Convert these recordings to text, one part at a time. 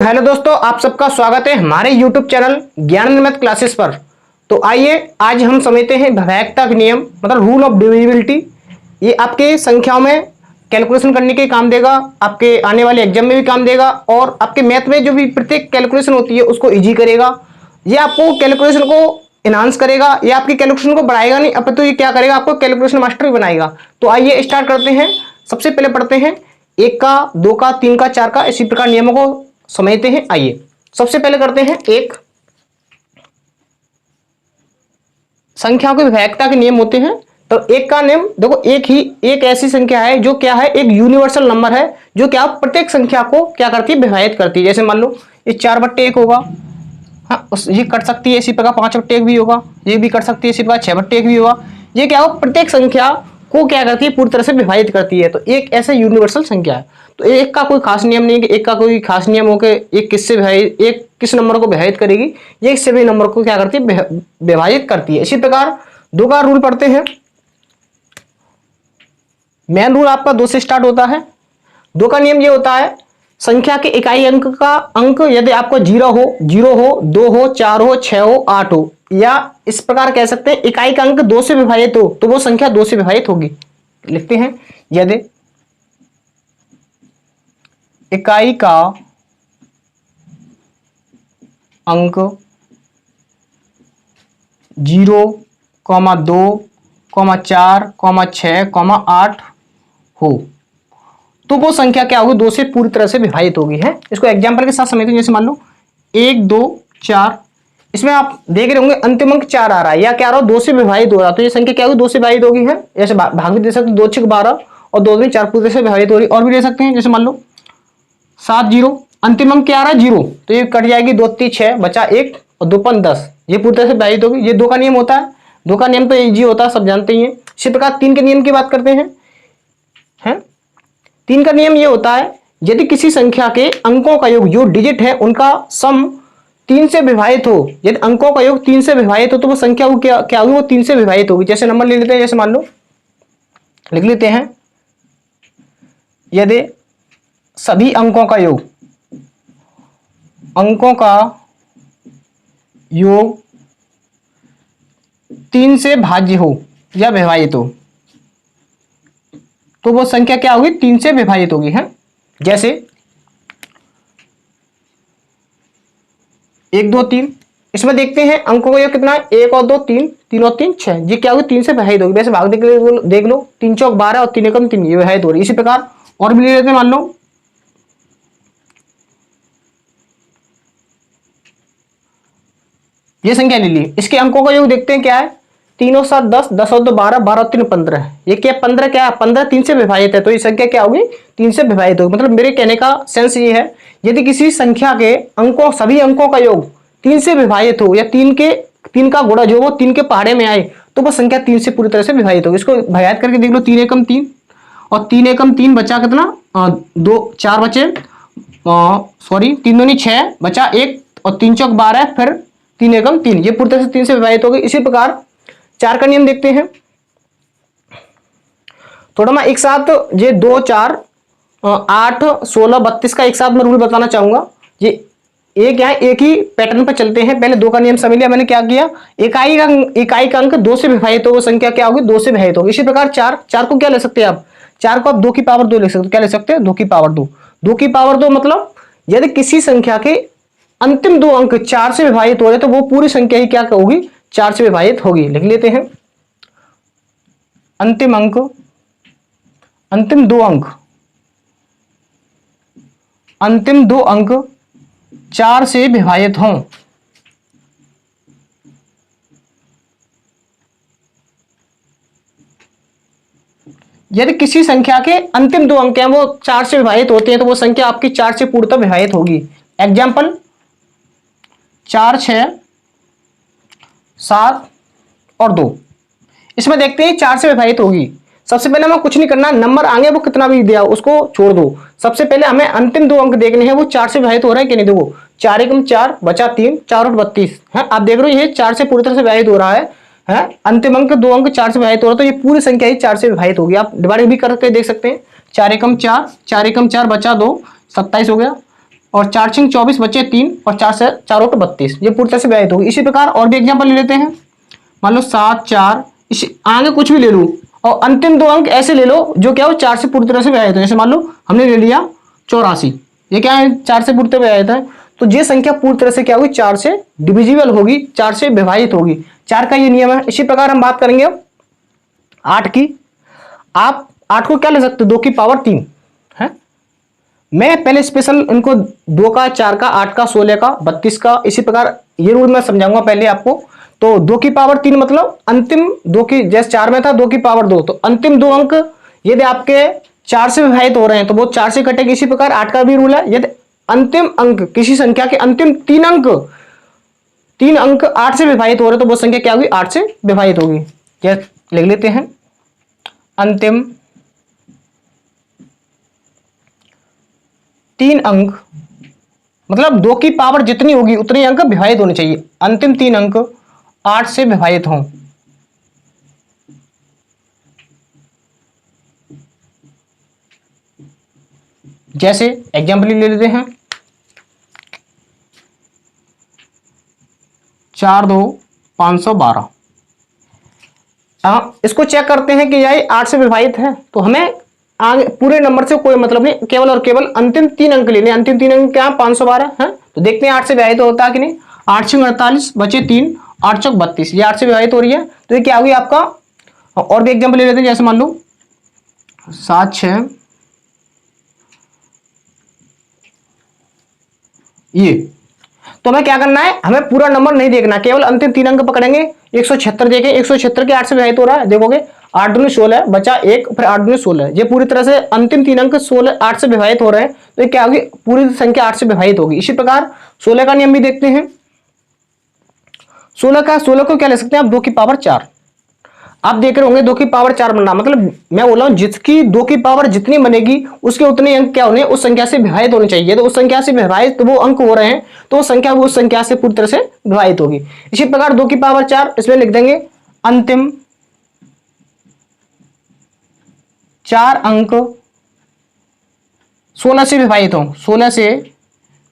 Hello दोस्तों, आप सबका स्वागत है हमारे YouTube चैनल ज्ञान मैथ क्लासेस पर। तो आइए आज हम समझते हैं भैयाकता के नियम, मतलब रूल ऑफ डिविजिबिलिटी। ये आपके संख्याओं में कैलकुलेशन करने के काम देगा, आपके आने वाले एग्जाम में भी काम देगा और आपके मैथ में जो भी प्रत्येक कैलकुलेशन होती है उसको इजी करेगा। ये आपको कैलकुलेशन को इनहांस करेगा, ये आपकी कैलकुलेशन को बढ़ाएगा नहीं, अब तो ये क्या करेगा, आपको कैलकुलेशन मास्टर भी बनाएगा। तो आइए स्टार्ट करते हैं। सबसे पहले पढ़ते हैं 1 का, 2 का, 3 का, 4 का, इसी प्रकार नियमों को समझते हैं। आइए सबसे पहले करते हैं एक संख्या के विभाज्यता के नियम होते हैं। तो एक का नियम देखो, एक ऐसी संख्या है जो क्या है, एक यूनिवर्सल नंबर है जो क्या प्रत्येक संख्या को क्या करती है, विभाजित करती है। जैसे मान लो ये 4/1 होगा, हाँ ये कट सकती है, इसी प्रकार 5/1 भी होगा, ये भी कट सकती है, इसी प्रकार 6/1 भी होगा। ये क्या हो, प्रत्येक संख्या को क्या करती है, पूरी तरह से विभाजित करती है। तो एक ऐसा यूनिवर्सल संख्या है। तो एक का कोई खास नियम नहीं कि एक का कोई खास नियम हो के एक किससे विभाजित, एक किस नंबर को विभाजित करेगी, ये एक सभी नंबर को क्या करती है, विभाजित करती है। इसी प्रकार 2 का रूल पढ़ते हैं। मेन रूल आपका 2 से स्टार्ट होता है। 2 का नियम ये होता है, संख्या के इकाई अंक का अंक यदि आपको 0 हो, 2 हो, 4 हो, 6 हो, 8 हो, या इस प्रकार कह सकते हैं इकाई का अंक 2 से विभाजित हो तो वो संख्या 2 से विभाजित होगी। लिखते हैं, यदि इकाई का अंक 0, 2, 4, 6, 8 हो तो वो संख्या क्या होगी, 2 से पूरी तरह से विभाजित होगी। है, इसको एग्जांपल के साथ समझते हैं। जैसे मान लो 1, 2, 4, इसमें आप देख रहे होंगे अंतिम अंक 4 आ रहा है, या क्या आ रहा हो, 2 से विभाजित हो रहा है, तो ये संख्या क्या होगी, 2 से विभाजित होगी। है, जैसे भाग भी दे सकते, 2 6 12 और 2 में 4 पूरी तरह से विभाजित हो रही। और भी दे सकते हैं, जैसे मान लो 7 0, अंतिम अंक क्या आ रहा है, 0, तो ये कट जाएगी, 2 3 6 बचा 1 और 2 5 10, ये पूरी तरह से विभाजित होगी। ये 2 का नियम होता है। 2 का नियम तो इजी होता है, सब जानते ही हैं। इसी प्रकार 3 के नियम की बात करते हैं। 3 का नियम ये होता है, यदि किसी संख्या के अंकों का योग, जो डिजिट है उनका सम 3 से विभाजित हो, यदि अंकों का योग 3 से विभाजित हो तो वो संख्या वो क्या होगी, वो 3 से विभाजित होगी। जैसे नंबर ले लेते हैं, जैसे मान लो लिख लेते हैं, यदि सभी अंकों का योग 3 से भाज्य हो या विभाजित हो तो वो संख्या क्या होगी, 3 से विभाजित होगी। है, जैसे 1 2 3, इसमें देखते हैं अंकों का योग कितना है, 1 और 2 3, 3 और 3 6, ये क्या होगी, 3 से विभाजित होगी। वैसे भाग देख लो 3 चौक 12 और 3 एकम 3, ये विभाजित हो रही है। इसी प्रकार और भी ले लेते हैं, मान लो ये संख्या ले ली, इसके अंकों का योग देखते हैं क्या है, 3 और 7 10, 10 और 2 12, 12 और 3 15, ये क्या 15, क्या 15 3 से विभाजित है, तो ये संख्या क्या होगी, 3 से विभाजित होगी। मतलब मेरे कहने का सेंस ये है, यदि किसी संख्या के अंकों, सभी अंकों का योग 3 से विभाजित हो, या 3 का गुणा जो वो 3 के पहाड़े में आए तो वो संख्या 3 से पूरी तरह से विभाजित होगी। इसको विभाजित करके देख लो, 3 एकम 3 और 3 एकम 3 बचा कितना, 2 4 बचे, सॉरी 3 दूनी 6 बचा 1 और 3 चौक 12, फिर 3 एकम 3, ये पूरी तरह से 3 से विभाजित हो गई। इसी प्रकार 4 का नियम देखते हैं। थोड़ा मैं एक साथ ये 2 4 8 16 32 का एक साथ मैं रूल बताना चाहूंगा। ये एक क्या है, एक ही पैटर्न पर चलते हैं। पहले 2 का नियम समझ लिया मैंने, क्या किया, इकाई का अंक 2 से विभाजित हो वो संख्या क्या होगी, 2 से विभाजित होगी। इसी प्रकार 4 को क्या ले सकते हैं आप, 4 को आप 2 की पावर 2 ले सकते हो। क्या ले सकते हैं, 2 की पावर 2। 2 की पावर 2 मतलब यदि किसी संख्या के अंतिम 2 अंक 4 से विभाजित हो रहे तो वो पूरी संख्या ही क्या होगी, 4 से विभाजित होगी। लिख लेते हैं, अंतिम 2 अंक 4 से विभाजित हों यदि किसी संख्या के अंतिम 2 अंक हैं वो 4 से विभाजित होते हैं तो वो संख्या आपकी 4 से पूर्णतः विभाजित होगी। एग्जाम्पल 4 6 7 और 2, इसमें देखते हैं 4 से विभाजित होगी। सबसे पहले हमें कुछ नहीं करना, नंबर आगे वो कितना भी दिया उसको छोड़ दो। सबसे पहले हमें अंतिम 2 अंक देखने हैं, वो 4 से विभाजित हो रहा है कि नहीं। देखो 4 एकम 4 बचा 3, 4 और 32 है, आप देख रहे हो ये 4 से पूरी तरह से विभाजित हो रहा है। अंतिम अंक 2 अंक 4 से विभाजित हो रहा है तो ये पूरी संख्या ही 4 से विभाजित होगी। आप डिवाइड भी करके देख सकते हैं, 4 एकम 4, 4 एकम 4 बचा 2, 27 हो गया, और 4 6 24 बचे 3 और 4 से 4 8 32, ये पूरी तरह से विभाजित होगी। इसी प्रकार और भी एग्जाम्पल ले लेते हैं। मान लो 7 4, इस आगे कुछ भी ले लूँ और अंतिम 2 अंक ऐसे ले लो जो क्या हो 4 से पूरी तरह से विभाजित हो। जैसे मान लो हमने ले लिया 84, ये क्या है 4 से पूरी तरह विभाजित है, तो ये संख्या पूरी तरह से क्या होगी 4 से डिविजिबल होगी, 4 से विभाजित होगी। 4 का ये नियम है। इसी प्रकार हम बात करेंगे 8 की। आप 8 को क्या ले सकते हो 2 की पावर 3 है। मैं पहले स्पेशल इनको 2 का 4 का 8 का 16 का 32 का, इसी प्रकार ये रूल मैं समझाऊंगा पहले आपको। तो 2 की पावर 3 मतलब अंतिम 2 की, जैसे 4 में था 2 की पावर 2, तो अंतिम 2 अंक यदि आपके 4 से विभाजित हो रहे हैं तो वो 4 से कटेंगे। इसी प्रकार 8 का भी रूल है, यदि अंतिम अंक किसी संख्या के अंतिम 3 अंक 8 से विभाजित हो रहे हैं तो वो संख्या क्या होगी 8 से विभाजित होगी। लिख लेते हैं अंतिम 3 अंक, मतलब 2 की पावर जितनी होगी उतने अंक विभाजित होने चाहिए। अंतिम 3 अंक 8 से विभाजित हों। जैसे एग्जाम्पल ले लेते हैं 4 2 512। इसको चेक करते हैं कि यही 8 से विभाजित है, तो हमें आगे पूरे नंबर से कोई मतलब नहीं, केवल और केवल अंतिम 3 अंक लेने। अंतिम 3 अंक क्या 512 है, तो देखते हैं 8 से विभाजित होता है कि नहीं। 8 6 48 बचे 3, 8 चौक 32, ये 8 से विभाजित हो रही है, तो ये क्या होगी आपका। और भी एग्जाम्पल ले लेते हैं, जैसे मान लो 7 6 ये। तो हमें क्या करना है, हमें पूरा नंबर नहीं देखना, केवल अंतिम 3 अंक पकड़ेंगे। 176 देखें, 176 के 8 से विभाजित हो रहा है, देखोगे 8 दूनी 16 बचा 1, फिर 8 दूनी 16, ये पूरी तरह से अंतिम 3 अंक 16 8 से विभाजित हो रहे हैं, तो ये क्या होगी पूरी संख्या 8 से विभाजित होगी। इसी प्रकार 16 का नियम भी देखते हैं। 16 को क्या ले सकते हैं आप 2 की पावर 4। आप देख रहे होंगे 2 की पावर 4 बनना, मतलब मैं बोल रहा हूं जिसकी 2 की पावर जितनी बनेगी उसके उतने अंक क्या होने, उस संख्या से विभाजित होने चाहिए। तो उस संख्या से विभाजित वो अंक हो रहे हैं, तो वो संख्या से पूरी तरह से विभाजित होगी। इसी प्रकार 2 की पावर 4 इसमें लिख देंगे अंतिम 4 अंक 16 से विभाजित हों, 16 से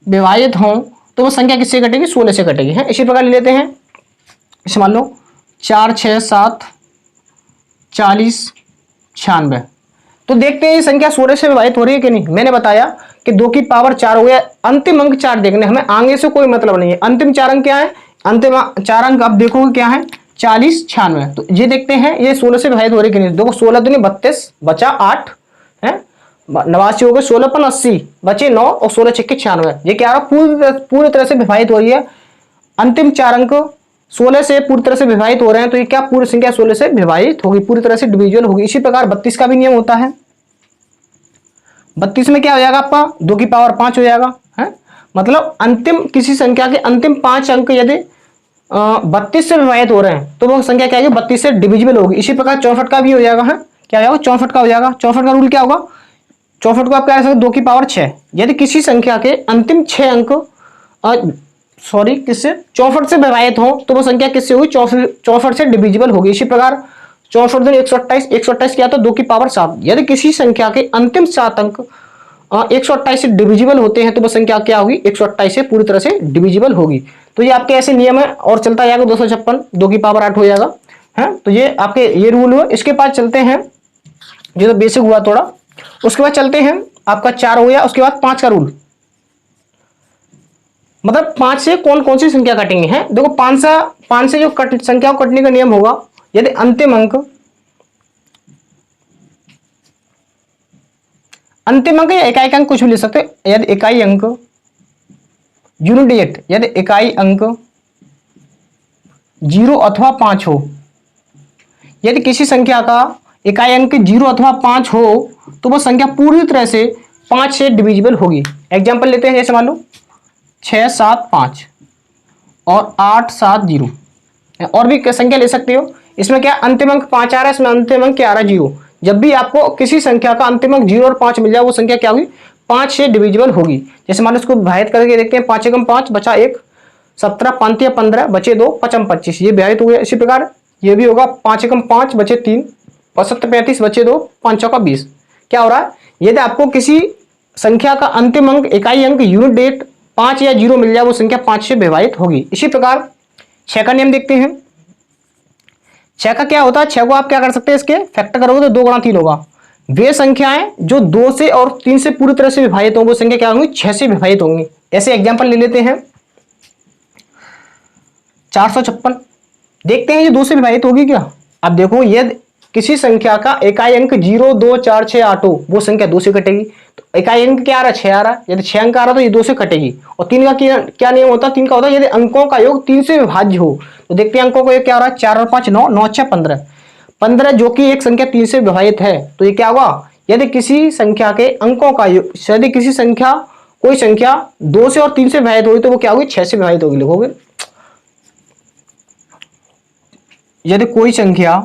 विभाजित हों, तो वो संख्या किससे कटेगी 16 से कटेगी है। इसी प्रकार ले लेते हैं, इसे मान लो 4 6 7 40 96, तो देखते हैं ये संख्या 16 से विभाजित हो रही है कि नहीं। मैंने बताया कि 2 की पावर 4 हो गया, अंतिम अंक 4 देखने, हमें आगे से कोई मतलब नहीं है। अंतिम 4 अंक क्या है, अंतिम 4 अंक आप देखोगे क्या है 40 96, तो ये देखते हैं ये 16 से विभाजित हो रही है कि नहीं। देखो 16 दूनी 32 बचा 8 है, 89 हो गए, 16 पन 80 बचे 9 और 16 छक्के 96, ये क्या पूरी तरह से विभाजित हो रही है। अंतिम 4 अंक 16 से पूरी तरह से विभाजित हो रहे हैं, तो ये क्या पूरी संख्या 16 से विभाजित होगी, पूरी तरह से डिविजिबल होगी। इसी प्रकार 32 का भी नियम होता है। 32 में क्या हो जाएगा आपका 2 की पावर 5 हो जाएगा है, मतलब अंतिम किसी संख्या के अंतिम 5 अंक यदि 32 से विभाजित हो रहे हैं तो वो संख्या क्या होगी 32 से डिविजिबल होगी। इसी प्रकार 64 का भी हो जाएगा है, क्या हो जाएगा 64 का हो जाएगा। 64 का रूल क्या होगा, 64 को आप क्या कर सकते 2 की पावर 6, यदि किसी संख्या के अंतिम 6 अंक किससे 64 से विभाजित हो तो वो संख्या किससे होगी 64 से डिविजिबल होगी। इसी प्रकार 64 दूनी 128, 128 क्या था 2 की पावर 7, यदि किसी संख्या के अंतिम 7 अंक 128 से डिविजिबल होते हैं तो वो संख्या क्या होगी 128 से पूरी तरह से डिविजिबल होगी। तो ये आपके ऐसे नियम है और चलता जाएगा 256 2 की पावर 8 हो जाएगा है। तो ये आपके ये रूल हुआ। इसके बाद चलते हैं जो तो बेसिक हुआ थोड़ा, उसके बाद चलते हैं आपका 4 हो गया, उसके बाद 5 का रूल, मतलब 5 से कौन कौन सी संख्या कटेंगे हैं। देखो 5 से जो संख्या को कटने का नियम होगा, यदि अंतिम या इकाई अंक कुछ भी ले सकते हैं। यदि इकाई अंक यूनिट डिजिट, यदि इकाई अंक 0 अथवा 5 हो, यदि किसी संख्या का इकाई अंक 0 अथवा 5 हो तो वह संख्या पूरी तरह से 5 से डिविजिबल होगी। एग्जाम्पल लेते हैं, जैसे मान लो 6 7 5 और 8 7 0, और भी संख्या ले सकते हो। इसमें क्या अंतिम अंक 5 आ रहा है, इसमें अंतिम अंक क्या आ रहा है 0। जब भी आपको किसी संख्या का अंतिम अंक 0 और 5 मिल जाए वो संख्या क्या होगी 5 से डिविजिबल होगी। जैसे मान लो इसको विभाजित करके देखते हैं, 5 एकम 5 बचा 1, 17 5 15 बचे 2 55 25, ये विभाजित हो गया। इसी प्रकार ये भी होगा 5 एकम 5 बचे 3 और 7 35 बचे 2 5 चौका 20। क्या हो रहा है, यदि आपको किसी संख्या का अंतिम अंक, इकाई अंक, यूनिट डेट 5 या 0 मिल जाए, वो संख्या 5 से विभाजित होगी। इसी प्रकार 6 का नियम देखते हैं। 6 का क्या होता है, 6 को आप क्या कर सकते हैं, इसके फैक्टर करोगे तो 2 गुणा 3 होगा। वे संख्याएं जो 2 से और 3 से पूरी तरह से विभाजित होंगी वो संख्या क्या होंगी, 6 से विभाजित होंगी। ऐसे एग्जाम्पल ले लेते हैं। 456 देखते हैं ये 2 से विभाजित होगी क्या। अब देखो यदि किसी संख्या का इकाई अंक 0 2 4 6 8 हो, वो संख्या 2 से कटेगी। तो इकाई अंक क्या आ रहा है, 6 आ रहा है, यदि 6 अंक आ रहा तो ये 2 से कटेगी। और 3 का क्या नियम होता है, 3 का होता है यदि अंकों का योग 3 से विभाज्य हो। तो देखते हैं अंकों का योग क्या आ रहा है, 4 और 5 9, 9 6 15, 15 जो कि एक संख्या 3 से विभाजित है। तो ये क्या होगा, यदि किसी संख्या के अंकों का योग, यदि किसी संख्या कोई संख्या 2 से और 3 से विभाजित होगी तो वो क्या होगी, 6 से विभाजित होगी। लिखोगे यदि कोई संख्या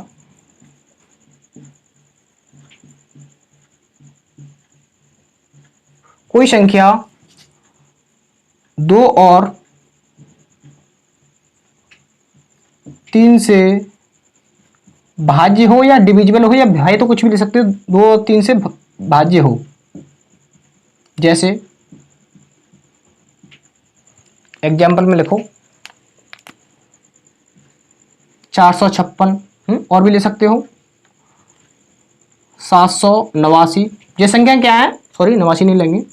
कोई संख्या 2 और 3 से भाज्य हो या डिविजिबल हो या विभाज्य, तो कुछ भी ले सकते हो, 2 और 3 से भाज्य हो। जैसे एग्जाम्पल में लिखो 456, और भी ले सकते हो 789। ये संख्या क्या है, सॉरी 89 नहीं लेंगे,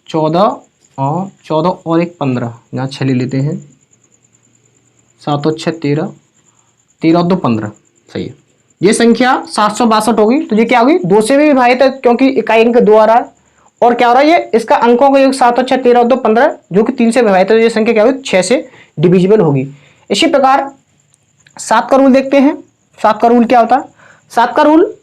14 और 14 और एक 15, यहाँ 6 ले लेते हैं, 7 और 6 13, 13 और 2 15, सही है। ये संख्या 762 होगी। तो ये क्या होगी, 2 से भी विभाजित है क्योंकि इकाई अंक 2 आ रहा है, और क्या हो रहा है, ये इसका अंकों का योग 7 और 6 13 और 2 15 जो कि 3 से विभाजित है। तो ये संख्या क्या होगी, 6 से डिविजिबल होगी। इसी प्रकार 7 का रूल देखते हैं। 7 का रूल क्या होता है, 7 का रूल,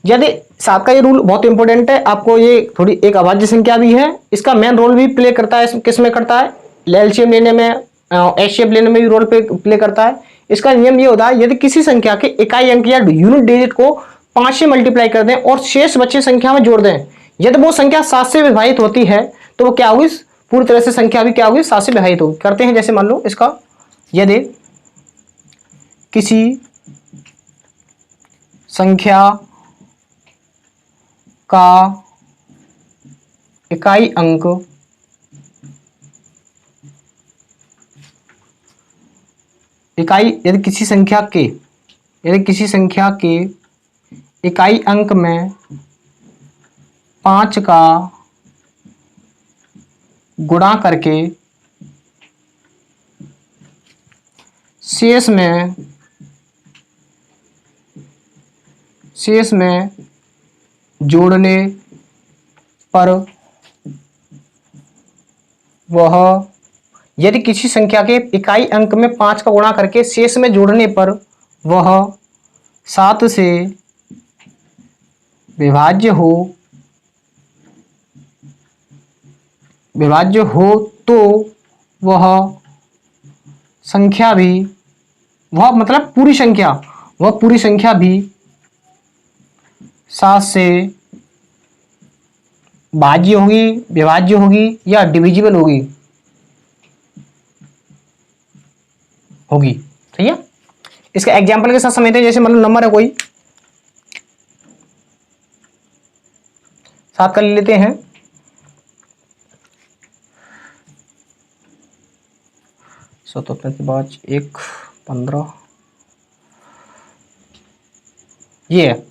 यदि 7 का ये रूल बहुत इंपॉर्टेंट है आपको, ये थोड़ी एक अभाज्य संख्या भी है, इसका मेन रोल भी प्ले करता है। किस में करता है, एलसीएम लेने में, एचसीएफ लेने में भी रोल प्ले करता है। इसका नियम ये होता है, यदि किसी संख्या के इकाई अंक या यूनिट डिजिट को 5 से मल्टीप्लाई कर दें और शेष बचे संख्या में जोड़ दें, यदि वो संख्या 7 से विभाजित होती है तो वो क्या होगी, पूरी तरह से संख्या भी क्या होगी, 7 से विभाजित होगी। करते हैं, जैसे मान लो इसका, यदि किसी संख्या का इकाई अंक यदि किसी संख्या के इकाई अंक में 5 का गुणा करके शेष में जोड़ने पर वह, यदि किसी संख्या के इकाई अंक में 5 का गुणा करके शेष में जोड़ने पर वह 7 से विभाज्य हो तो वह संख्या भी, वह मतलब पूरी संख्या भी 7 से भाज्य होगी, विभाज्य होगी या डिविजिबल होगी। सही है। इसका एग्जाम्पल के साथ समझते हैं। जैसे मतलब नंबर है कोई 7 का ले लेते हैं, 77 के बाद 1 15, ये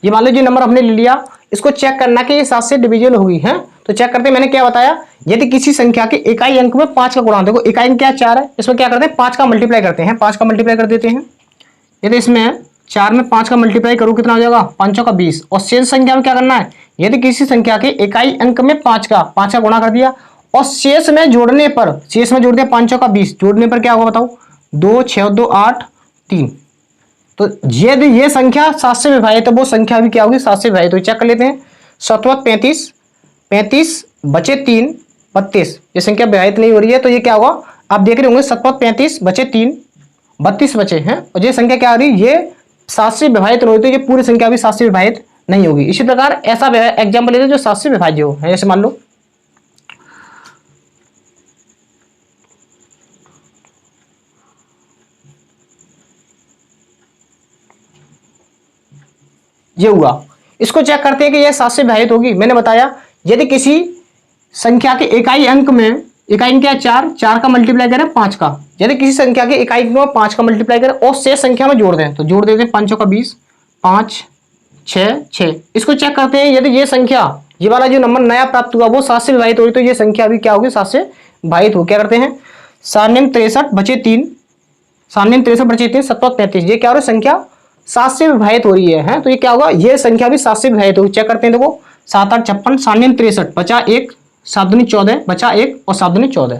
मान लीजिए नंबर हमने ले लिया। इसको चेक करना कि ये 7 से डिविजिबल होगी है। तो चेक करते हैं, मैंने क्या बताया, यदि किसी संख्या के इकाई अंक में 5 का गुणा, देखो इकाई अंक क्या 4 है, इसमें क्या करते हैं 5 का मल्टीप्लाई करते हैं, 5 का मल्टीप्लाई कर देते हैं। यदि इसमें 4 में 5 का मल्टीप्लाई करूँ कितना हो जाएगा, 5 का 20। और शेष संख्या में क्या करना है, यदि किसी संख्या के इकाई अंक में 5 का गुणा कर दिया और शेष में जोड़ दिया 5 का 20, जोड़ने पर क्या होगा बताओ, 2 6 2 8 3। तो यदि ये संख्या 7 से विभाजित है, वो संख्या भी क्या होगी, 7 से विभाजित होगी। चेक कर लेते हैं, 7 35, 35 बचे 3 32, ये संख्या विभाजित नहीं हो रही है। तो ये क्या होगा, आप देख रहे होंगे 7 35 बचे 3 32 बचे हैं, और ये संख्या क्या आ रही है, ये 7 से विभाजित नहीं होती, तो ये पूरी संख्या भी 7 से विभाजित नहीं होगी। इसी प्रकार ऐसा एग्जाम्पल लेते जो 7 से विभाज्य हो, जैसे मान लो 1 ये हुआ। इसको चेक करते हैं कि यह 7 से विभाजित होगी। मैंने बताया यदि किसी संख्या के इकाई अंक में, इकाई अंक क्या है 4, 4 का मल्टीप्लाई करें 5 का, यदि किसी संख्या के इकाई अंक में 5 का मल्टीप्लाई करें और शेष संख्या में जोड़ दें, तो जोड़ देते हैं 5 का 20, 5 6 6। इसको चेक करते हैं यदि ये संख्या, ये वाला जो नंबर नया प्राप्त हुआ वो 7 से विभाजित होगी, तो ये संख्या भी क्या होगी 7 से विभाजित हो। क्या करते हैं 7 बचे 3, 7 बचे 3 7 35, ये क्या हो रहा है संख्या 7 से विभाजित हो रही है, तो ये क्या होगा, ये संख्या भी 7 से विभाजित होगी। चेक करते हैं, देखो 7 8 56, 7 बचा 1, 7 दूनी 14 बचा 1 और 7 दूनी 14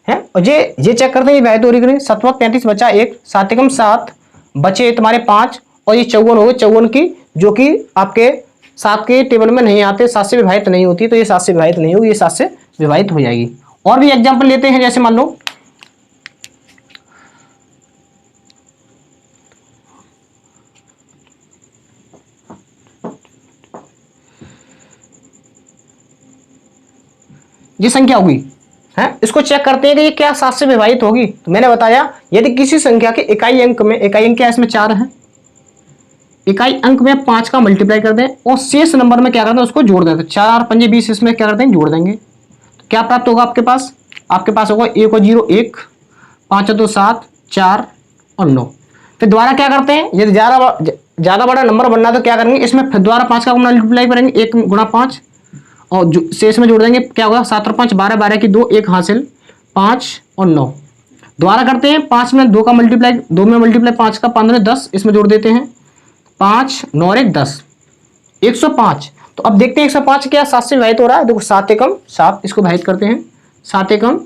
है। और ये चेक करते हैं ये विभाजित हो रही है। 7 35 बचा 1, 7 एकम 7 बचे तुम्हारे 5 और ये 54 हो गए, 54 की जो कि आपके 7 के टेबल में नहीं आते, 7 से विभाजित नहीं होती, तो ये 7 से विभाजित नहीं होगी, ये 7 से विभाजित हो जाएगी। और भी एग्जाम्पल लेते हैं, जैसे मान लो ये संख्या होगी है, इसको चेक करते हैं कि ये क्या 7 से विभाजित होगी। तो मैंने बताया यदि किसी संख्या के इकाई अंक में, इकाई अंक क्या है इसमें 4 है, इकाई अंक में 5 का मल्टीप्लाई कर दें और शेष नंबर में क्या करते हैं उसको जोड़ देते हैं, 4 5 20, इसमें क्या करते हैं जोड़ देंगे, तो क्या प्राप्त होगा आपके पास होगा 1 और 0 1, 5 और 2 7, 4 और 9। फिर दोबारा क्या करते हैं, यदि ज़्यादा बड़ा नंबर बनना तो क्या करेंगे, इसमें फिर दोबारा 5 का मल्टीप्लाई करेंगे, 1 गुणा 5 और शेष में जोड़ देंगे, क्या होगा 7 और 5 12, 12 की 2 1 हासिल, 5 और 9। दोबारा करते हैं 5 में 2 का मल्टीप्लाई, 2 में मल्टीप्लाई 5 का 15 10, इसमें जोड़ देते हैं 5 9 और 1 10, 105। तो अब देखते हैं 105 क्या 7 से विभाजित हो रहा है। देखो 7 एकम 7, इसको विभाजित करते हैं, 7 एकम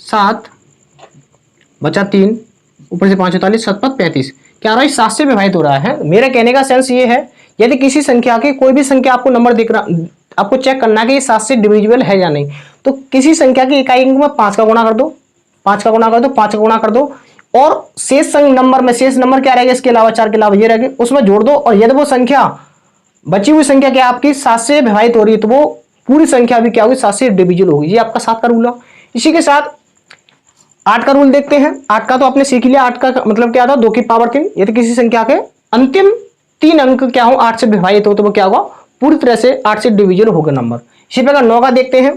7 बचा 3, ऊपर से 5 44, 7 35, क्या हो रहा है 7 से विभाजित हो रहा है। मेरे कहने का सेंस ये है, यदि किसी संख्या के कोई भी संख्या आपको नंबर दिख रहा, आपको चेक करना है कि ये 7 से डिविजिबल है या नहीं, तो किसी संख्या की इकाई अंक में 5 का गुणा कर दो, 5 का गुणा कर दो, 5 का गुणा कर दो और शेष नंबर में, शेष नंबर क्या रहेगा इसके अलावा 4 के अलावा ये रहेगा, उसमें जोड़ दो। और यदि वो संख्या, बची हुई संख्या क्या आपकी 7 से विभाजित हो रही है, तो वो पूरी संख्या भी क्या होगी 7 से डिविजिबल होगी। ये आपका 7 का रूल है। इसी के साथ 8 का रूल देखते हैं। 8 का तो आपने सीख लिया, 8 का मतलब क्या था 2 की पावर 3। यदि किसी संख्या के अंतिम 3 अंक क्या हो 8 से विभाजित हो, तो वो क्या होगा पूरी तरह से 8 से डिविजिबल होगा नंबर। इसी प्रकार 9 का देखते हैं।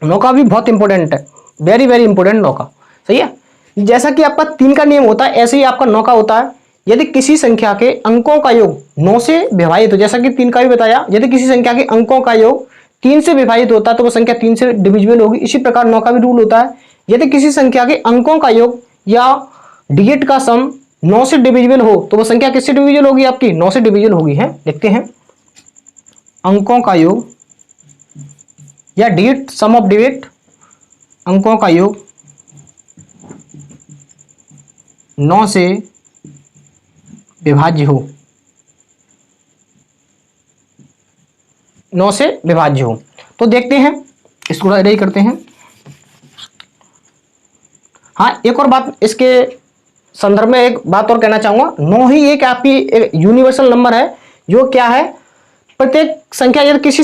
9 का भी बहुत इंपॉर्टेंट है, वेरी वेरी इंपॉर्टेंट 9 का, सही है। जैसा कि आपका 3 का नियम होता है, ऐसे ही आपका 9 का होता है। यदि किसी संख्या के अंकों का योग 9 से विभाजित हो, जैसा कि 3 का भी बताया, यदि किसी संख्या के अंकों का योग 3 से विभाजित होता है तो वो संख्या 3 से डिविजिबल होगी। इसी प्रकार 9 का भी रूल होता है, यदि किसी संख्या के अंकों का योग या डिजिट का सम 9 से डिविजिबल हो, तो वो संख्या किससे डिविजिबल होगी आपकी 9 से डिविजिबल होगी है। देखते हैं, अंकों का योग या डिजिट, सम ऑफ डिजिट, अंकों का योग 9 से विभाज्य हो, 9 से विभाज्य हो। तो देखते हैं, इसको थोड़ा रेडी करते हैं। हाँ, एक और बात इसके संदर्भ में एक बात और कहना चाहूंगा। 9 ही एक आपकी एक यूनिवर्सल नंबर है, जो क्या है प्रत्येक संख्या, यदि किसी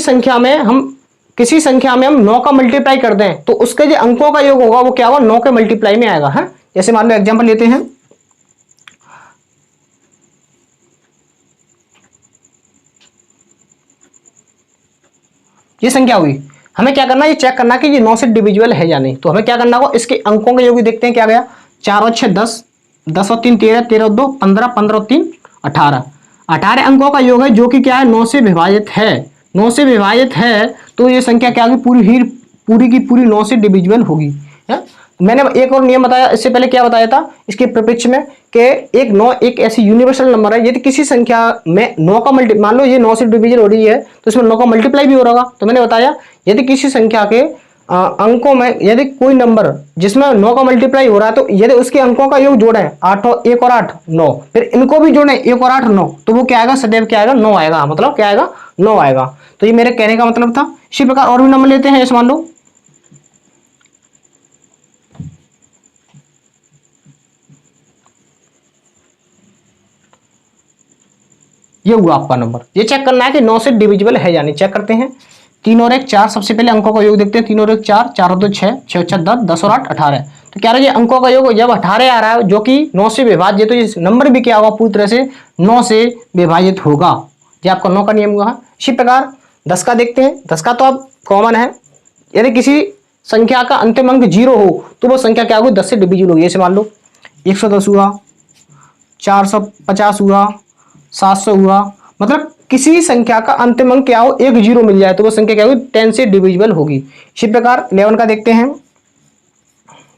संख्या में हम 9 का मल्टीप्लाई कर दें तो उसके जो अंकों का योग होगा वो क्या होगा 9 के मल्टीप्लाई में आएगा है। जैसे मान लो एग्जांपल लेते हैं, ये संख्या हुई, हमें क्या करना है, ये चेक करना कि ये 9 से डिविजिबल है या नहीं। तो हमें क्या करना होगा, इसके अंकों के योग देखते हैं क्या गया, 4 और 6 10, 10 और 3 13, 13 और 2 15, 15 और 3 18, 18 अंकों का योग है, जो कि क्या है 9 से विभाजित है। 9 से विभाजित है तो ये संख्या क्या होगी पूरी की पूरी 9 से डिविजिबल होगी है। मैंने एक और नियम बताया इससे पहले, क्या बताया था इसके प्रपक्ष में कि एक 9 एक ऐसी यूनिवर्सल नंबर है, यदि किसी संख्या में 9 का मल्टी, मान लो ये 9 से डिविजन हो रही है तो इसमें 9 का मल्टीप्लाई भी हो रहा होगा। तो मैंने बताया यदि किसी संख्या के अंकों में यदि कोई नंबर जिसमें 9 का मल्टीप्लाई हो रहा है, तो यदि उसके अंकों का योग जोड़े 8 और 1 और 8 9, फिर इनको भी जोड़े 1 और 8 9, तो वो क्या आएगा सदैव क्या आएगा 9 आएगा, मतलब क्या आएगा 9 आएगा। तो ये मेरे कहने का मतलब था। इसी प्रकार और भी नंबर लेते हैं, जैसे मान लो ये हुआ आपका नंबर, ये चेक करना है कि 9 से डिविजिबल है या नहीं। चेक करते हैं, 3 और 1 4, सबसे पहले अंकों का योग देखते हैं। 3 और 1 4, 4 और 2 6, 6 और 6 10, 10 और 8 18। तो क्या रहा, ये अंकों का योग जब 18 आ रहा है जो कि 9 से विभाज्य, तो ये नंबर भी क्या होगा पूरी तरह से 9 से विभाजित होगा। जो आपका 9 का नियम हुआ। इसी प्रकार 10 का देखते हैं। 10 का तो अब कॉमन है, यदि किसी संख्या का अंतिम अंक 0 हो तो वो संख्या क्या होगी, 10 से डिविजिबल होगी। जैसे मान लो 110 हुआ, 450 हुआ, 700 हुआ, मतलब किसी संख्या का अंतिम अंक क्या हो, एक 0 मिल जाए तो वो संख्या क्या होगी, 10 से डिविजिबल होगी। इसी प्रकार 11 का देखते हैं।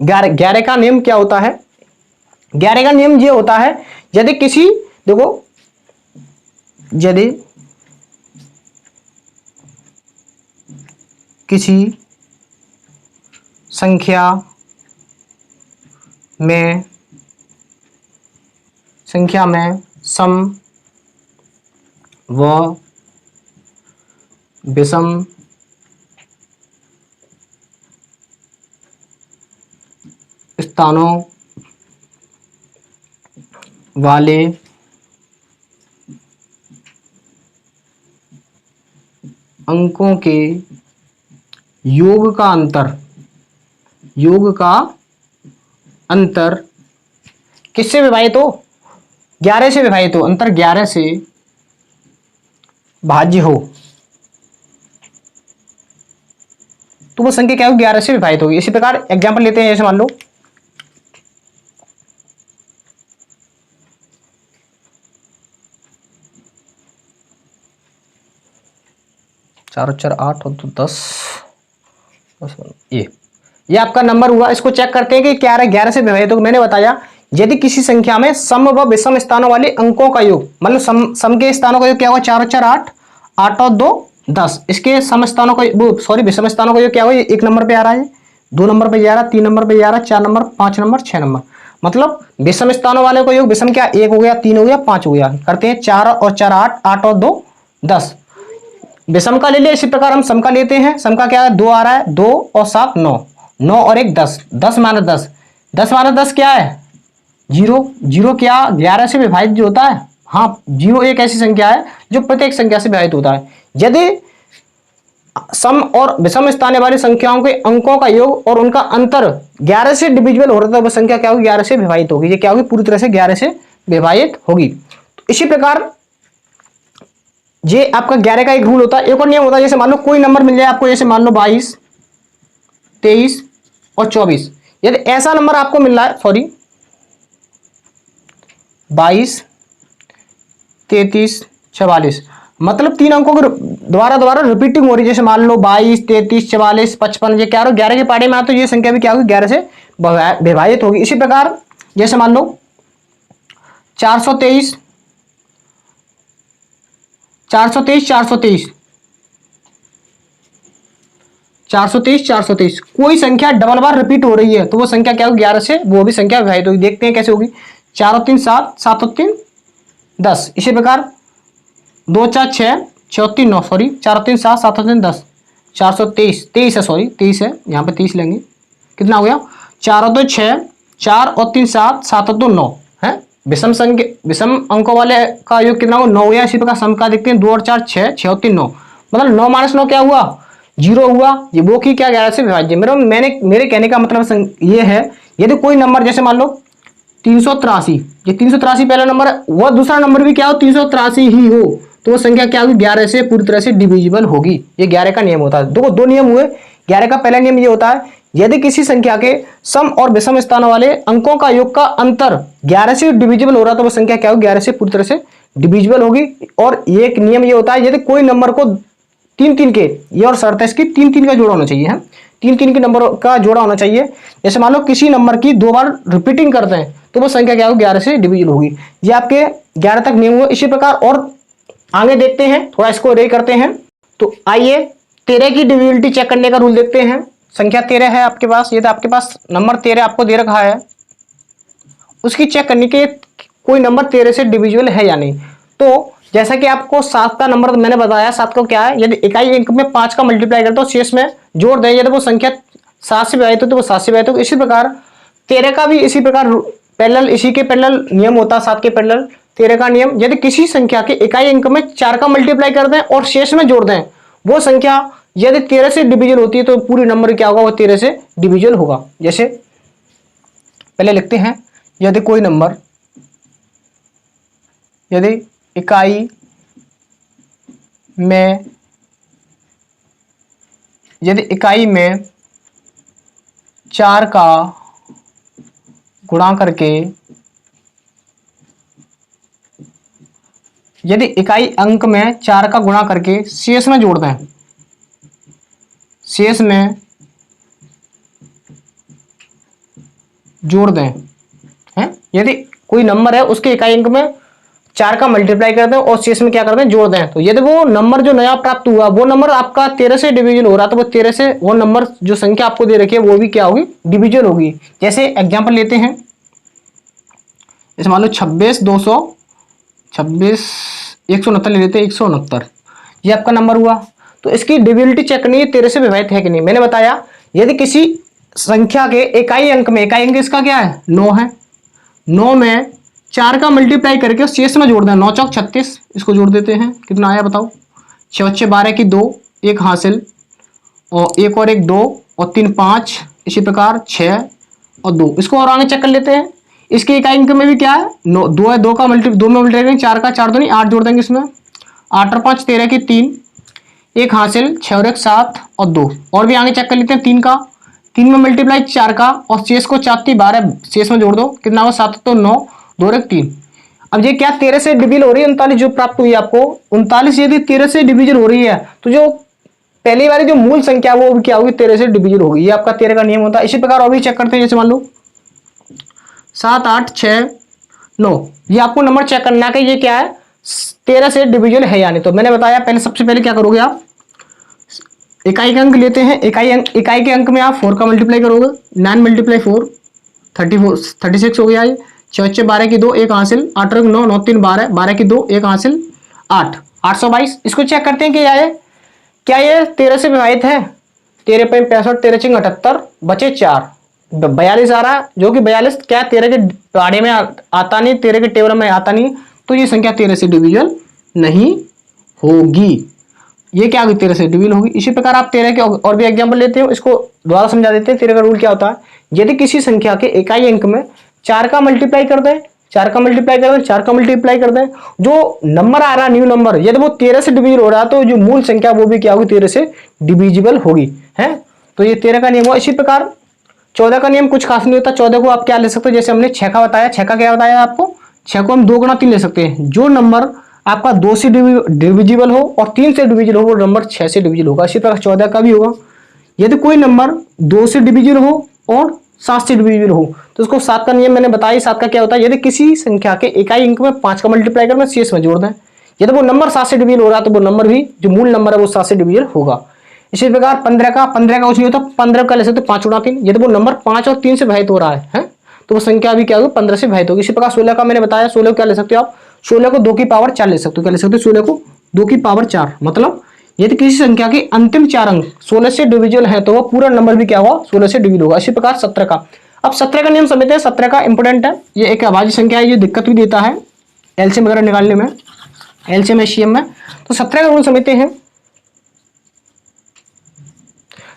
11 का नियम क्या होता है, 11 का नियम ये होता है, यदि किसी, देखो, यदि किसी संख्या में सम व विषम स्थानों वाले अंकों के योग का अंतर किससे विभाजित हो, 11 से विभाजित हो, अंतर 11 से भाज्य हो, तो वो संख्या क्या होगी, 11 से विभाजित होगी। इसी प्रकार एग्जांपल लेते हैं, जैसे मान लो 4 और 4 8 और 2 10, ये आपका नंबर हुआ। इसको चेक करते हैं कि क्या है, 11 से विभाजित होगा। मैंने बताया यदि किसी संख्या में सम व विषम स्थानों वाले अंकों का योग, मतलब सम के स्थानों का योग क्या हुआ, 4 और 4 8, 8 और 2 10, इसके सम स्थानों का विषम स्थानों का योग क्या हुआ, ये 1 नंबर पे आ रहा है, 2 नंबर पे जा रहा है, 3 नंबर पे जा रहा है, 4 नंबर, 5 नंबर, 6 नंबर, मतलब विषम स्थानों वाले का योग विषम क्या, 1 हो गया, 3 हो गया, 5 हो गया। करते हैं 4 और 4 8, 8 और 2 10, विषम का ले लिया। इसी प्रकार हम सम का लेते हैं। सम का क्या है, 2 आ रहा है, 2 और 7 9, 9 और 1 10, 10 माइनस 10, 10 माइनस 10 क्या है, 0। 0 क्या 11 से विभाजित जो होता है, हाँ 0 एक ऐसी संख्या है जो प्रत्येक संख्या से विभाजित होता है। यदि सम और विषम स्थान वाली संख्याओं के अंकों का योग और उनका अंतर 11 से डिविजिबल हो रहा है तो वह संख्या क्या होगी, 11 से विभाजित होगी। ये क्या होगी, पूरी तरह से 11 से विभाजित होगी। तो इसी प्रकार ये आपका 11 का एक रूल होता है। एक और नियम होता है, जैसे मान लो कोई नंबर मिल जाए आपको, जैसे मान लो 22 23 और 24, यदि ऐसा नंबर आपको मिल रहा है, सॉरी 22 33 44, मतलब 3 अंकों के द्वारा रिपीटिंग हो रही है। जैसे मान लो 22 33 44 55, ये क्या हो, 11 के पाड़े में आए तो ये संख्या भी क्या होगी, 11 से विभाजित होगी। इसी प्रकार जैसे मान लो 423 423 423 423 423, कोई संख्या डबल बार रिपीट हो रही है तो वो संख्या क्या होगी, 11 से वो भी संख्या विभाजित होगी। देखते हैं कैसे होगी। 4 और 3 7, 7 और 3 10, इसी प्रकार 2 4 6, 6 और 3 9, सॉरी 4 और 3 7, 7 और 3 10, 423 23 है, सॉरी 23 है, यहाँ पे 30 लेंगे, कितना हो गया, 4 और 2 6, 4 और 3 7, 7 और 2 9 है। विषम अंकों वाले का योग कितना हो, 9 हुआ। इसी प्रकार सम का देखते हैं, 2 और 4 6, 6 और 3 9, मतलब 9 माइनस 9 क्या हुआ, 0 हुआ। ये वो की क्या, 11 से विभाज्य। मेरे कहने का मतलब ये है, यदि कोई नंबर जैसे मान लो 383, ये 383 पहला नंबर है, वह दूसरा नंबर भी क्या हो, 383 ही हो, तो वो संख्या क्या होगी, 11 से पूरी तरह से डिविजिबल होगी। ये 11 का नियम होता है। दो नियम हुए। 11 का पहला नियम ये होता है, यदि किसी संख्या के सम और विषम स्थानों वाले अंकों का योग का अंतर 11 से डिविजिबल हो रहा तो वो संख्या क्या होगी, 11 से पूरी तरह से डिविजिबल होगी। और एक नियम ये होता है, यदि कोई नंबर को 3 3 के, ये और शर्त है इसकी, 3 3 का जोड़ा होना चाहिए, है 3 3 के नंबर का जोड़ा होना चाहिए। जैसे मान लो किसी नंबर की 2 बार रिपीटिंग करते हैं तो वो संख्या क्या होगी, 11 से डिविजिबल होगी। ये आपके 11 तक नियम हुए। इसी प्रकार और आगे देखते हैं, थोड़ा इसको रे करते हैं। तो आइए 13 की डिविजिबिलिटी चेक करने का रूल देखते हैं। संख्या 13 है आपके पास, ये तो आपके पास नंबर 13 आपको दे रखा है, उसकी चेक करने के कोई नंबर 13 से डिविजिबल है या नहीं। तो जैसा कि आपको 7 का नंबर मैंने बताया, 7 को क्या है, यदि इकाई अंक में 5 का मल्टीप्लाई करते हो शेष में जोड़ दें, यदि वो संख्या 7 से विभाजित हो तो वो 7 से विभाजित हो। इसी प्रकार 13 का भी इसी प्रकार पैरेलल, इसी के पैरेलल नियम होता है 7 के पैरेलल 13 का नियम। यदि किसी संख्या के इकाई अंक में 4 का मल्टीप्लाई कर दें और शेष में जोड़ दें, वो संख्या यदि 13 से डिविजल होती है तो पूरी नंबर क्या होगा, वो 13 से डिविजल होगा। जैसे पहले लिखते हैं, यदि कोई नंबर, यदि इकाई में यदि इकाई में 4 का गुणा करके, यदि इकाई अंक में 4 का गुणा करके शेष में जोड़ दें, शेष में जोड़ दें, है यदि कोई नंबर है उसके इकाई अंक में 4 का मल्टीप्लाई कर दें और शेष में क्या कर दें, जोड़ दें, तो यदि वो नंबर जो नया प्राप्त हुआ वो नंबर आपका 13 से डिवीजन हो रहा, तो वो 13 से वो नंबर जो संख्या आपको दे रखी है वो भी क्या होगी, डिवीजन होगी। जैसे एग्जांपल लेते हैं, जैसे मान लो 26 169 ले लेते हैं, 169 ये आपका नंबर हुआ। तो इसकी डिविजिबिलिटी चेक करनी है 13 से विभाजित है कि नहीं। मैंने बताया यदि किसी संख्या के इकाई अंक में, इकाई अंक इसका क्या है, 9 है, 9 में 4 का मल्टीप्लाई करके शेष में जोड़ दें, 9 चौक 36, इसको जोड़ देते हैं, कितना आया बताओ, 6 बच्चे 12 की 2 1 हासिल, और 1 और 1 2 और 3 5, इसी प्रकार 6 और 2, इसको और आगे चेक कर लेते हैं। इसके इकाई अंक में भी क्या है, 2 है, 2 का मल्टीप्लाई 2 में मल्टीप्लाई करेंगे, 4 का 4 तो नहीं 8 जोड़ देंगे इसमें, 8 और 5 13 की 3, 1 हासिल, 6 और 1 7 और 2, और भी आगे चेक कर लेते हैं, 3 का 3 में मल्टीप्लाई 4 का और शेष को 4 3 12 शेष में जोड़ दो, कितना हुआ 7 तो 9 2 और 1 3। अब ये क्या 13 से डिवीजन हो रही है, 39 जो प्राप्त हुई आपको, 39 यदि 13 से डिवीजन हो रही है तो जो पहली वाली जो मूल संख्या वो क्या होगी, 13 से डिवीजन होगी। ये आपका 13 का नियम होता है। इसी प्रकार और भी चेक करते हैं, जैसे मान लो 7 8 6 9, ये आपको नंबर चेक करना है कि ये क्या है, 13 से डिवीजन है यानी। तो मैंने बताया पहले, सबसे पहले क्या करोगे आप, इकाई के अंक लेते हैं, इकाई के अंक में आप 4 का मल्टीप्लाई करोगे, 9 मल्टीप्लाई 4 36 हो गया। ये 6 6 12 की 2 1 हासिल, 8 और 9 9 3 12 12 की 2 1 हासिल 8 822। इसको चेक करते हैं कि क्या ये 13 से विभाजित है, 13 पे 65 13 चिंग 78 बचे 4 42 आ रहा, जो कि 42 क्या 13 के बारे में आता नहीं, 13 के टेबल में आता नहीं, तो ये संख्या 13 से डिवीजन नहीं होगी। ये क्या होगी, 13 से डिवीजन होगी। इसी प्रकार आप 13 के और भी एग्जांपल लेते हो, इसको दोबारा समझा देते हैं। 13 का रूल क्या होता है, यदि किसी संख्या के इकाई अंक में 4 का मल्टीप्लाई कर दें, 4 का मल्टीप्लाई कर दें, 4 का मल्टीप्लाई कर दें, जो नंबर आ रहा न्यू नंबर यदि वो 13 से डिवीजन हो रहा तो जो मूल संख्या वो भी क्या होगी, 13 से डिविजिबल होगी, है। तो ये 13 का नियम हुआ। इसी प्रकार 14 का नियम कुछ खास नहीं होता। 14 को आप क्या ले सकते हो, जैसे हमने 6 का बताया, 6 का क्या बताया आपको, 6 को हम 2 गुणा 3 ले सकते हैं। जो नंबर आपका 2 से डिविजिबल हो और 3 से डिविजिबल हो वो नंबर 6 से डिविजिबल होगा। इसी प्रकार 14 का भी होगा। यदि कोई नंबर 2 से डिविजिबल हो और 7 से डिविजिबल हो तो उसको 7 का नियम मैंने बताया। 7 का क्या होता है, यदि किसी संख्या के इकाई अंक में 5 का मल्टीप्लाई करना शेष में जोड़ दें, यदि वो नंबर 7 से डिविजिबल हो रहा है तो वो नंबर भी जो मूल नंबर है वो 7 से डिविजिबल होगा। इसी प्रकार 15 का कुछ नहीं होता, 15 का ले सकते 5 गुणा 3, यदि वो नंबर 5 और 3 से विभाजित हो रहा है तो वो संख्या भी क्या होगी, 15 से विभाजित होगी। इसी प्रकार 16 का मैंने बताया, 16 को क्या ले सकते हो आप, 16 को 2 की पावर 4 ले सकते हो। क्या ले सकते हो, 16 को 2 की पावर 4, मतलब यदि किसी संख्या के अंतिम 4 अंक 16 से डिविजिबल है तो वह पूरा नंबर भी क्या होगा, 16 से डिविजिबल होगा। इसी प्रकार 17 का, अब 17 का नियम समझते हैं। 17 का इंपोर्टेंट है, ये एक अभाज्य संख्या है, ये दिक्कत भी देता है एलसीएम वगैरह निकालने में, एलसीएम एचसीएम में। तो 17 का रूल समझते हैं।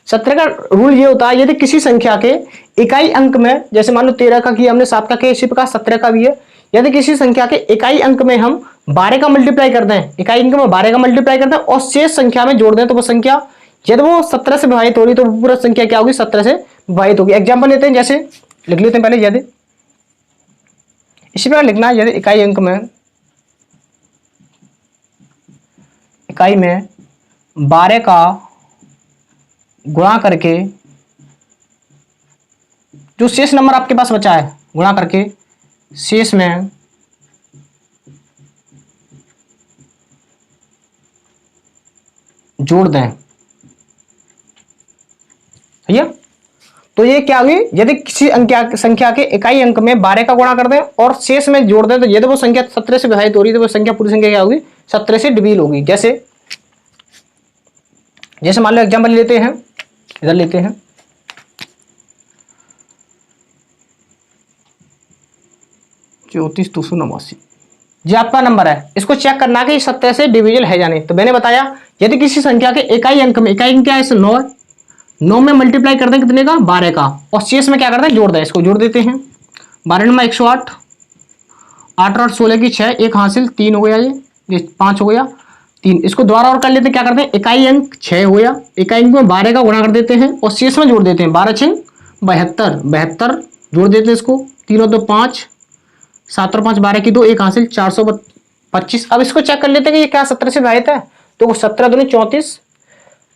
17 का रूल ये होता है, यदि किसी संख्या के इकाई अंक में, जैसे मान लो 13 का किया हमने, 7 का किया, इसी प्रकार 17 का भी है। यदि किसी संख्या के इकाई अंक में हम 12 का मल्टीप्लाई कर दें, इकाई अंक में 12 का मल्टीप्लाई कर दें और शेष संख्या में जोड़ दें, तो वो संख्या यदि वो 17 से विभाजित हो रही तो पूरा संख्या क्या होगी, 17 से विभाजित होगी। एग्जाम्पल लेते हैं, जैसे लिख लेते हैं पहले, यदि इसी प्रकार लिखना, यदि इकाई अंक में, इकाई में 12 का गुणा करके जो शेष नंबर आपके पास बचा है, गुणा करके शेष में जोड़ दें, भैया। तो ये क्या हुई, यदि किसी संख्या के इकाई अंक में 12 का गुणा कर दें और शेष में जोड़ दें, तो यदि वो संख्या 17 से विभाजित हो रही है तो वो संख्या पूरी संख्या क्या होगी, 17 से डिवील होगी। जैसे मान लो एग्जाम्पल लेते हैं, इधर लेते हैं, चौतीस 289 जो आपका नंबर है, इसको चेक करना कि 17 से डिविजिबल है या नहीं। तो मैंने बताया यदि किसी संख्या के इकाई अंक में, इकाई अंक क्या है, 9 है, 9 में मल्टीप्लाई कर दें कितने का, 12 का, और शेष में क्या करते हैं, जोड़ दें। इसको जोड़ देते हैं, 12 नंबर 108, 8 और 16 की 6, 1 हासिल 3 हो गया, ये 5 हो गया, 3। इसको द्वारा और कर लेते हैं, क्या करते हैं, इकाई अंक 6 हो या इकाई अंक में 12 का गुणा कर देते हैं और शेष में जोड़ देते हैं। 12 6 72, 72 जोड़ देते हैं इसको, 3 और 2 5, 7 और 5 12 की 2, 1 हासिल 425। अब इसको चेक कर लेते हैं कि ये क्या 17 से विभाजित है। तो 17 दूनी 34,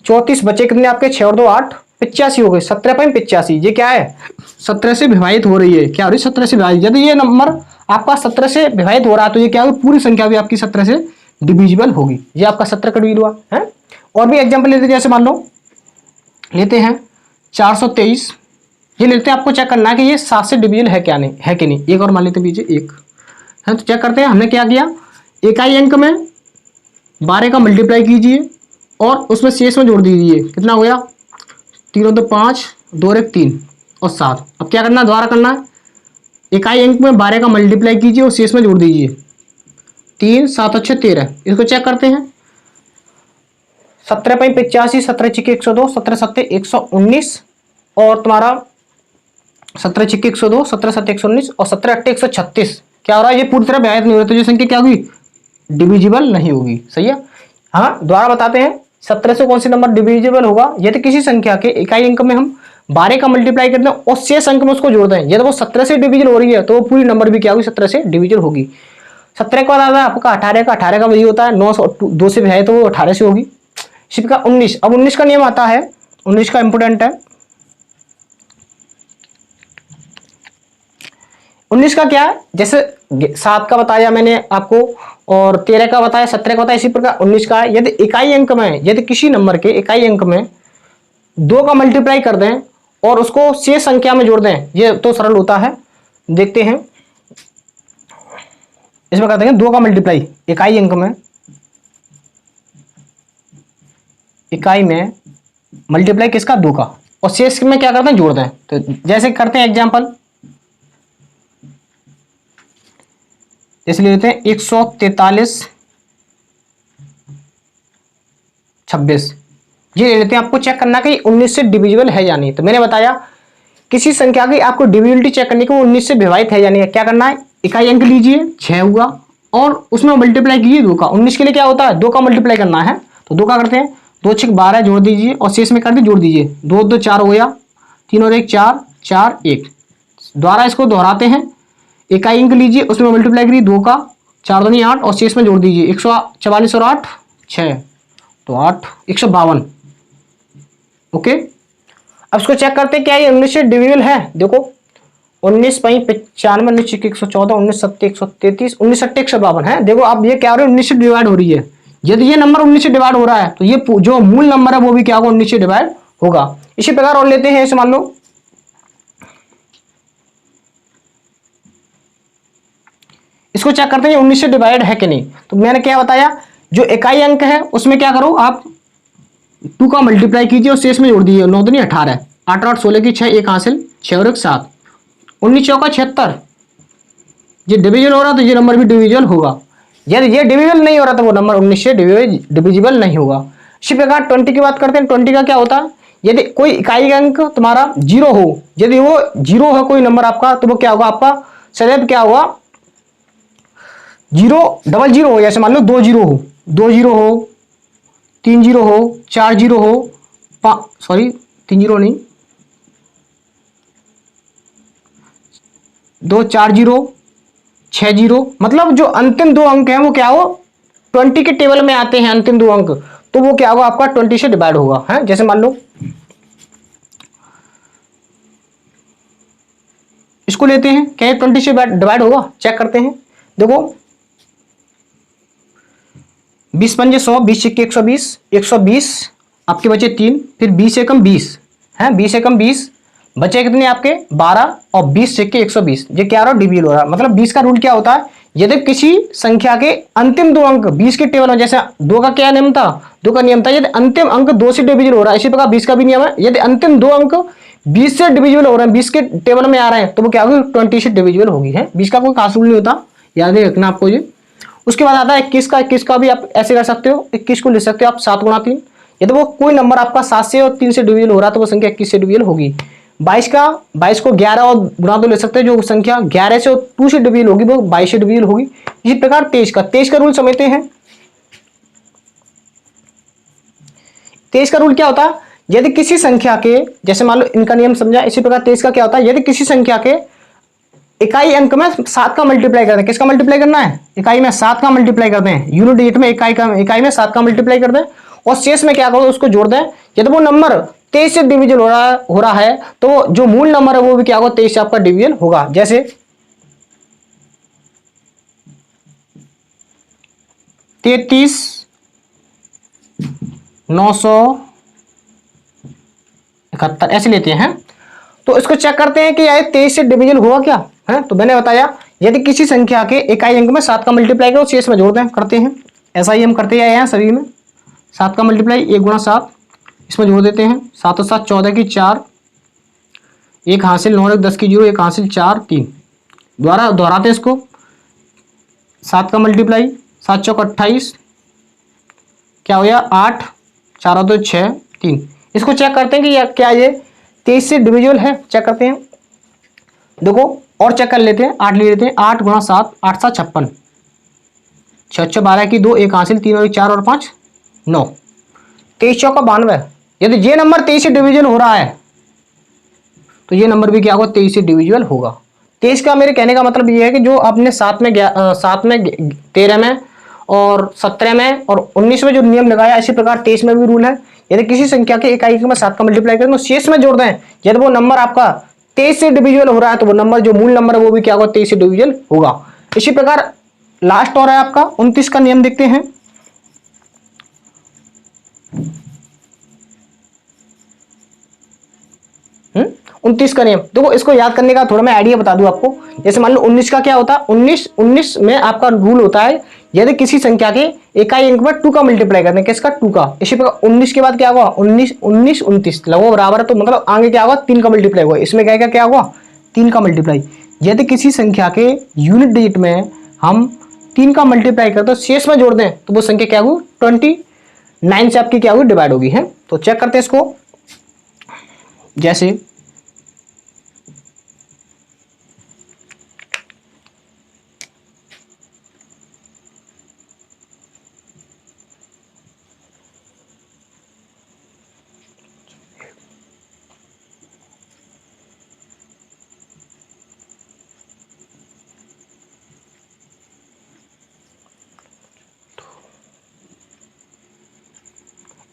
34 बचे कितने आपके, 6 और 2 8, 85 हो गए। 17.85 ये क्या है, 17 से विभाजित हो रही है। क्या हो रही है, 17 से विभाजित। यदि ये नंबर आपका 17 से विभाजित हो रहा है तो ये क्या होगी, पूरी संख्या भी आपकी 17 से डिविजिबल होगी। ये आपका 17 का डिवीजन हुआ है। और भी एग्जांपल लेते हैं, जैसे मान लो लेते हैं 423, ये लेते हैं, आपको चेक करना है कि ये 7 से डिविजिबल है क्या नहीं, है कि नहीं। एक और मान लेते पीछे 1 है, तो चेक करते हैं। हमने क्या किया, इकाई अंक में 12 का मल्टीप्लाई कीजिए और उसमें शेष में जोड़ दीजिए। कितना हो गया, 3 और 2 5, 2 और 1 3 और 7। अब क्या करना है, द्वारा करना है। इकाई अंक में 12 का मल्टीप्लाई कीजिए और शेष में जोड़ दीजिए। 3 7 और 6 13। इसको चेक करते हैं। 17.85, 17 छिके 102, 17 सत्ते 119 और तुम्हारा 17 छिके 102, 17 सत्ते 119 और 17 अट्ठे 136। क्या हो रहा है, ये पूरी तरह विभाजित नहीं हो रहा, तो ये संख्या क्या होगी, डिविजिबल नहीं होगी। सही है। हाँ, द्वारा बताते हैं 17 से कौन सी नंबर डिविजिबल होगा, यदि किसी संख्या के इकाई अंक में हम 12 का मल्टीप्लाई करते हैं और शेष अंक में उसको जोड़ दें। यदि वो 17 से डिविजन हो रही है तो वो पूरी नंबर भी क्या होगी, 17 से डिविजन होगी। 17 के बाद आता है आपका 18 का, 18 का वही होता है 9 2 से है तो वो 18 से होगी। इसी प्रकार 19, अब 19 का नियम आता है, 19 का इंपोर्टेंट है। 19 का क्या है, जैसे 7 का बताया मैंने आपको और 13 का बताया, 17 का बताया, इसी प्रकार 19 का है। यदि इकाई अंक में, यदि किसी नंबर के इकाई अंक में 2 का मल्टीप्लाई कर दें और उसको शेष संख्या में जोड़ दें, ये तो सरल होता है। देखते हैं, इसमें करते हैं 2 का मल्टीप्लाई इकाई अंक में, इकाई में मल्टीप्लाई किसका, 2 का, और शेष में क्या करते हैं, जोड़ दें। तो जैसे करते हैं एग्जांपल, इसलिए लेते हैं 143 26। ये ले लेते हैं। आपको चेक करना कि 19 से डिविजिबल है या नहीं। तो मैंने बताया किसी संख्या की आपको डिविजिबिलिटी चेक करने के, वो 19 से विभाजित है या नहीं। क्या करना है, इकाई अंक लीजिए 6 हुआ और उसमें मल्टीप्लाई कीजिए 2 का। 19 के लिए क्या होता है, 2 का मल्टीप्लाई करना है। तो 2 का करते हैं, 2 6 12 जोड़ दीजिए और शेष में कर दी जोड़ दीजिए। 2 2 4 हो गया, 3 और 1 4, 4 1। द्वारा इसको दोहराते हैं। इकाई अंक लीजिए, उसमें मल्टीप्लाई करिए 2 का, 4 2 8 और शेष में जोड़ दीजिए। 144 और 8 6, तो 8 152। ओके, अब इसको चेक करते हैं क्या ये 19 से डिविजिबल है। देखो 19.95, 19 छिके 114, 19 सत्ते 133, 19 अट्ठे 152 है। देखो अब ये क्या हो रहा है, 19 से डिवाइड हो रही है। यदि ये नंबर 19 से डिवाइड हो रहा है तो ये जो मूल नंबर है वो भी क्या होगा, 19 से डिवाइड होगा। इसी प्रकार और लेते हैं, ऐसे मान लो इसको चेक करते हैं 19 से डिवाइड है कि नहीं। तो मैंने क्या बताया, जो इकाई अंक है उसमें क्या करो आप, 2 का मल्टीप्लाई कीजिए और शेष में जोड़ दीजिए। 9 दूनी 18, 8 8 16 की 6, 1 हासिल 6 और 1 7, 19 चौका 76। ये डिविजन हो रहा तो ये नंबर भी डिविजन होगा। यदि ये डिविजन नहीं हो रहा तो वो नंबर 19 से डिविजिबल नहीं होगा। इसी प्रकार 20 की बात करते हैं। 20 का क्या होता है, यदि कोई इकाई अंक तुम्हारा 0 हो, यदि वो 0 है कोई नंबर आपका, तो वो क्या होगा आपका सदैव क्या होगा, 0 डबल 0 हो। जैसे मान लो 2 0 हो, 2 0 हो, 3 0 हो, 4 0 हो, 3 0 नहीं, 2 4 0 6 0, मतलब जो अंतिम 2 अंक हैं वो क्या हो, 20 के टेबल में आते हैं अंतिम 2 अंक, तो वो क्या होगा आपका 20 से डिवाइड होगा है। जैसे मान लो इसको लेते हैं, क्या 20 से डिवाइड होगा, चेक करते हैं। देखो 20 पंजे 100, 20 छिक्के 120, 120 आपके बचे 3, फिर 20 एकम 20 है, 20 एकम 20 बचे कितने आपके 12 और 20 छिक्के 120। ये क्या रहा, डिविजिबल हो रहा। मतलब 20 का रूल क्या होता है, यदि किसी संख्या के अंतिम 2 अंक 20 के टेबल में, जैसे 2 का क्या नियम था, 2 का नियम था यदि अंतिम अंक 2 से डिविजिबल हो रहा है, इसी प्रकार 20 का भी नियम है, यदि अंतिम 2 अंक 20 से डिविजिबल हो रहे हैं, 20 के टेबल में आ रहे हैं, तो वो क्या होगी 20 से डिविजिबल होगी है। 20 का कोई खास रूल नहीं होता, याद ही रखना आपको ये। उसके बाद आता है 21 का भी आप ऐसे कर सकते हो, 21 को ले सकते हो आप 7 गुणा 3। यदि वो कोई नंबर आपका 7 से और 3 से डिविजिबल हो रहा है तो वो संख्या 21 से डिविजिबल होगी। 22 को 11 और गुणा 2 ले सकते हैं, जो संख्या 11 से और 2 से डिविजिबल होगी वो 22 से डिविजिबल होगी। इसी प्रकार 23 का रूल समझते हैं। 23 का रूल क्या होता है, यदि किसी संख्या के, जैसे मान लो इनका नियम समझा, इसी प्रकार 23 का क्या होता है, यदि किसी संख्या के इकाई अंक में 7 का मल्टीप्लाई करते हैं, किसका मल्टीप्लाई करना है, इकाई में 7 का मल्टीप्लाई करते हैं, यूनिट डिजिट में इकाई में 7 का मल्टीप्लाई करते हैं, और शेष में क्या करो उसको जोड़ दें। यदि वो नंबर 23 से डिविजन हो रहा है तो जो मूल नंबर है वो भी क्या होगा, 23 से आपका डिविजन होगा। जैसे 33,971 ऐसे लेते हैं। तो इसको चेक करते हैं कि यार 23 से डिवीजन हुआ क्या है। तो मैंने बताया यदि किसी संख्या के इकाई अंक में 7 का मल्टीप्लाई करो, शेष में जोड़ दें, करते हैं। ऐसा ही हम करते आए हैं सभी में। 7 का मल्टीप्लाई 1 गुणा 7, इसमें जोड़ देते हैं। 7 और 7 14 की 4, 1 हासिल 9 10 की 0, 1 हासिल 4 3, द्वारा दोहराते हैं इसको। 7 का मल्टीप्लाई 7 चौक 28, क्या हो गया 8, 4 2 6 3। इसको चेक करते हैं कि क्या ये 23 से डिविजिबल है, चेक करते हैं। देखो और चेक कर लेते हैं, 8 ले लेते हैं। 8 गुणा 7, 8 7 56, 6 6 12 की 2, 1 हासिल 3 और 4 और 5 9, 23 चौका 92। यदि ये नंबर 23 से डिविजन हो रहा है तो ये नंबर भी क्या होगा, 23 से डिविजिबल होगा। 23 का मेरे कहने का मतलब ये है कि जो आपने 7 में 13 में और 17 में और 19 में जो नियम लगाया, इसी प्रकार 23 में भी रूल है। यदि किसी संख्या के इकाई में 7 का मल्टीप्लाई करें तो शेष में जोड़ दें, यदि वो नंबर आपका 23 से डिविजिबल हो रहा है तो वो नंबर जो मूल नंबर है वो भी क्या होगा, 23 से डिविजिबल होगा। इसी प्रकार लास्ट और है आपका 29 का नियम, देखते हैं। 29 का नियम देखो, इसको याद करने का थोड़ा मैं आइडिया बता दूं आपको। जैसे मान लो 19 का क्या होता है, 19 में आपका रूल होता है यदि किसी संख्या के इकाई अंक पर 2 का मल्टीप्लाई करते हैं, किसका 2 का। इसी प्रकार 19 के बाद क्या होगा, 19 19 29 लगभग बराबर है, तो मतलब आगे क्या होगा, 3 का मल्टीप्लाई होगा। इसमें क्या होगा 3 का मल्टीप्लाई। यदि किसी संख्या के यूनिट डिजिट में हम 3 का मल्टीप्लाई करते हैं, शेष में जोड़ दें तो वो संख्या क्या होगी, 29 से आपकी क्या होगी, डिवाइड होगी है। तो चेक करते हैं इसको। जैसे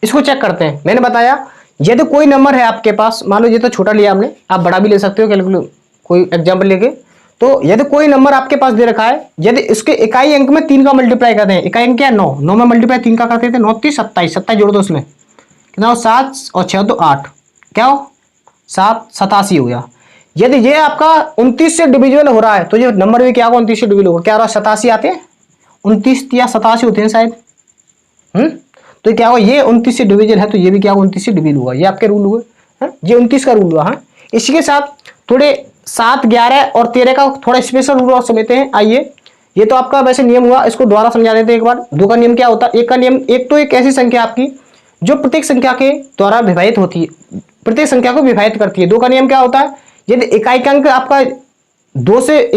इसको चेक करते हैं। मैंने बताया यदि कोई नंबर है आपके पास, मान लो ये तो छोटा लिया आपने, आप बड़ा भी ले सकते हो कैलकुलेट, कोई एग्जांपल लेके। तो यदि कोई नंबर आपके पास दे रखा है, यदि इसके इकाई अंक में 3 का मल्टीप्लाई करते हैं, इकाई अंक क्या है 9, 9 में मल्टीप्लाई 3 का करते थे, 9 30 27, 27 जोड़ दो उसमें, कितना हो 7 और 6 तो 8, क्या हो 7 87 हो गया। यदि ये आपका 29 से डिविजिबल हो रहा है तो ये नंबर भी क्या होगा, 29 से डिविजिबल होगा। क्या हो रहा है, 87 आते हैं, 29 या 87 होते हैं शायद। तो क्या होगा, ये 29 से डिविजन है तो ये भी क्या होगा, 29 से डिविजन हुआ। ये आपके रूल हुए हैं, ये 29 का रूल हुआ है। इसी के साथ थोड़े 7 11 और 13 का थोड़ा स्पेशल रूल और समझते हैं। आइए, ये तो आपका वैसे नियम हुआ, इसको दोबारा समझा देते हैं एक बार। 2 का नियम क्या होता है, 1 का नियम, एक तो एक ऐसी संख्या आपकी जो प्रत्येक संख्या के द्वारा विभाजित होती है, प्रत्येक संख्या को विभाजित करती है। 2 का नियम क्या होता है, यदि इकाई अंक आपका 2 से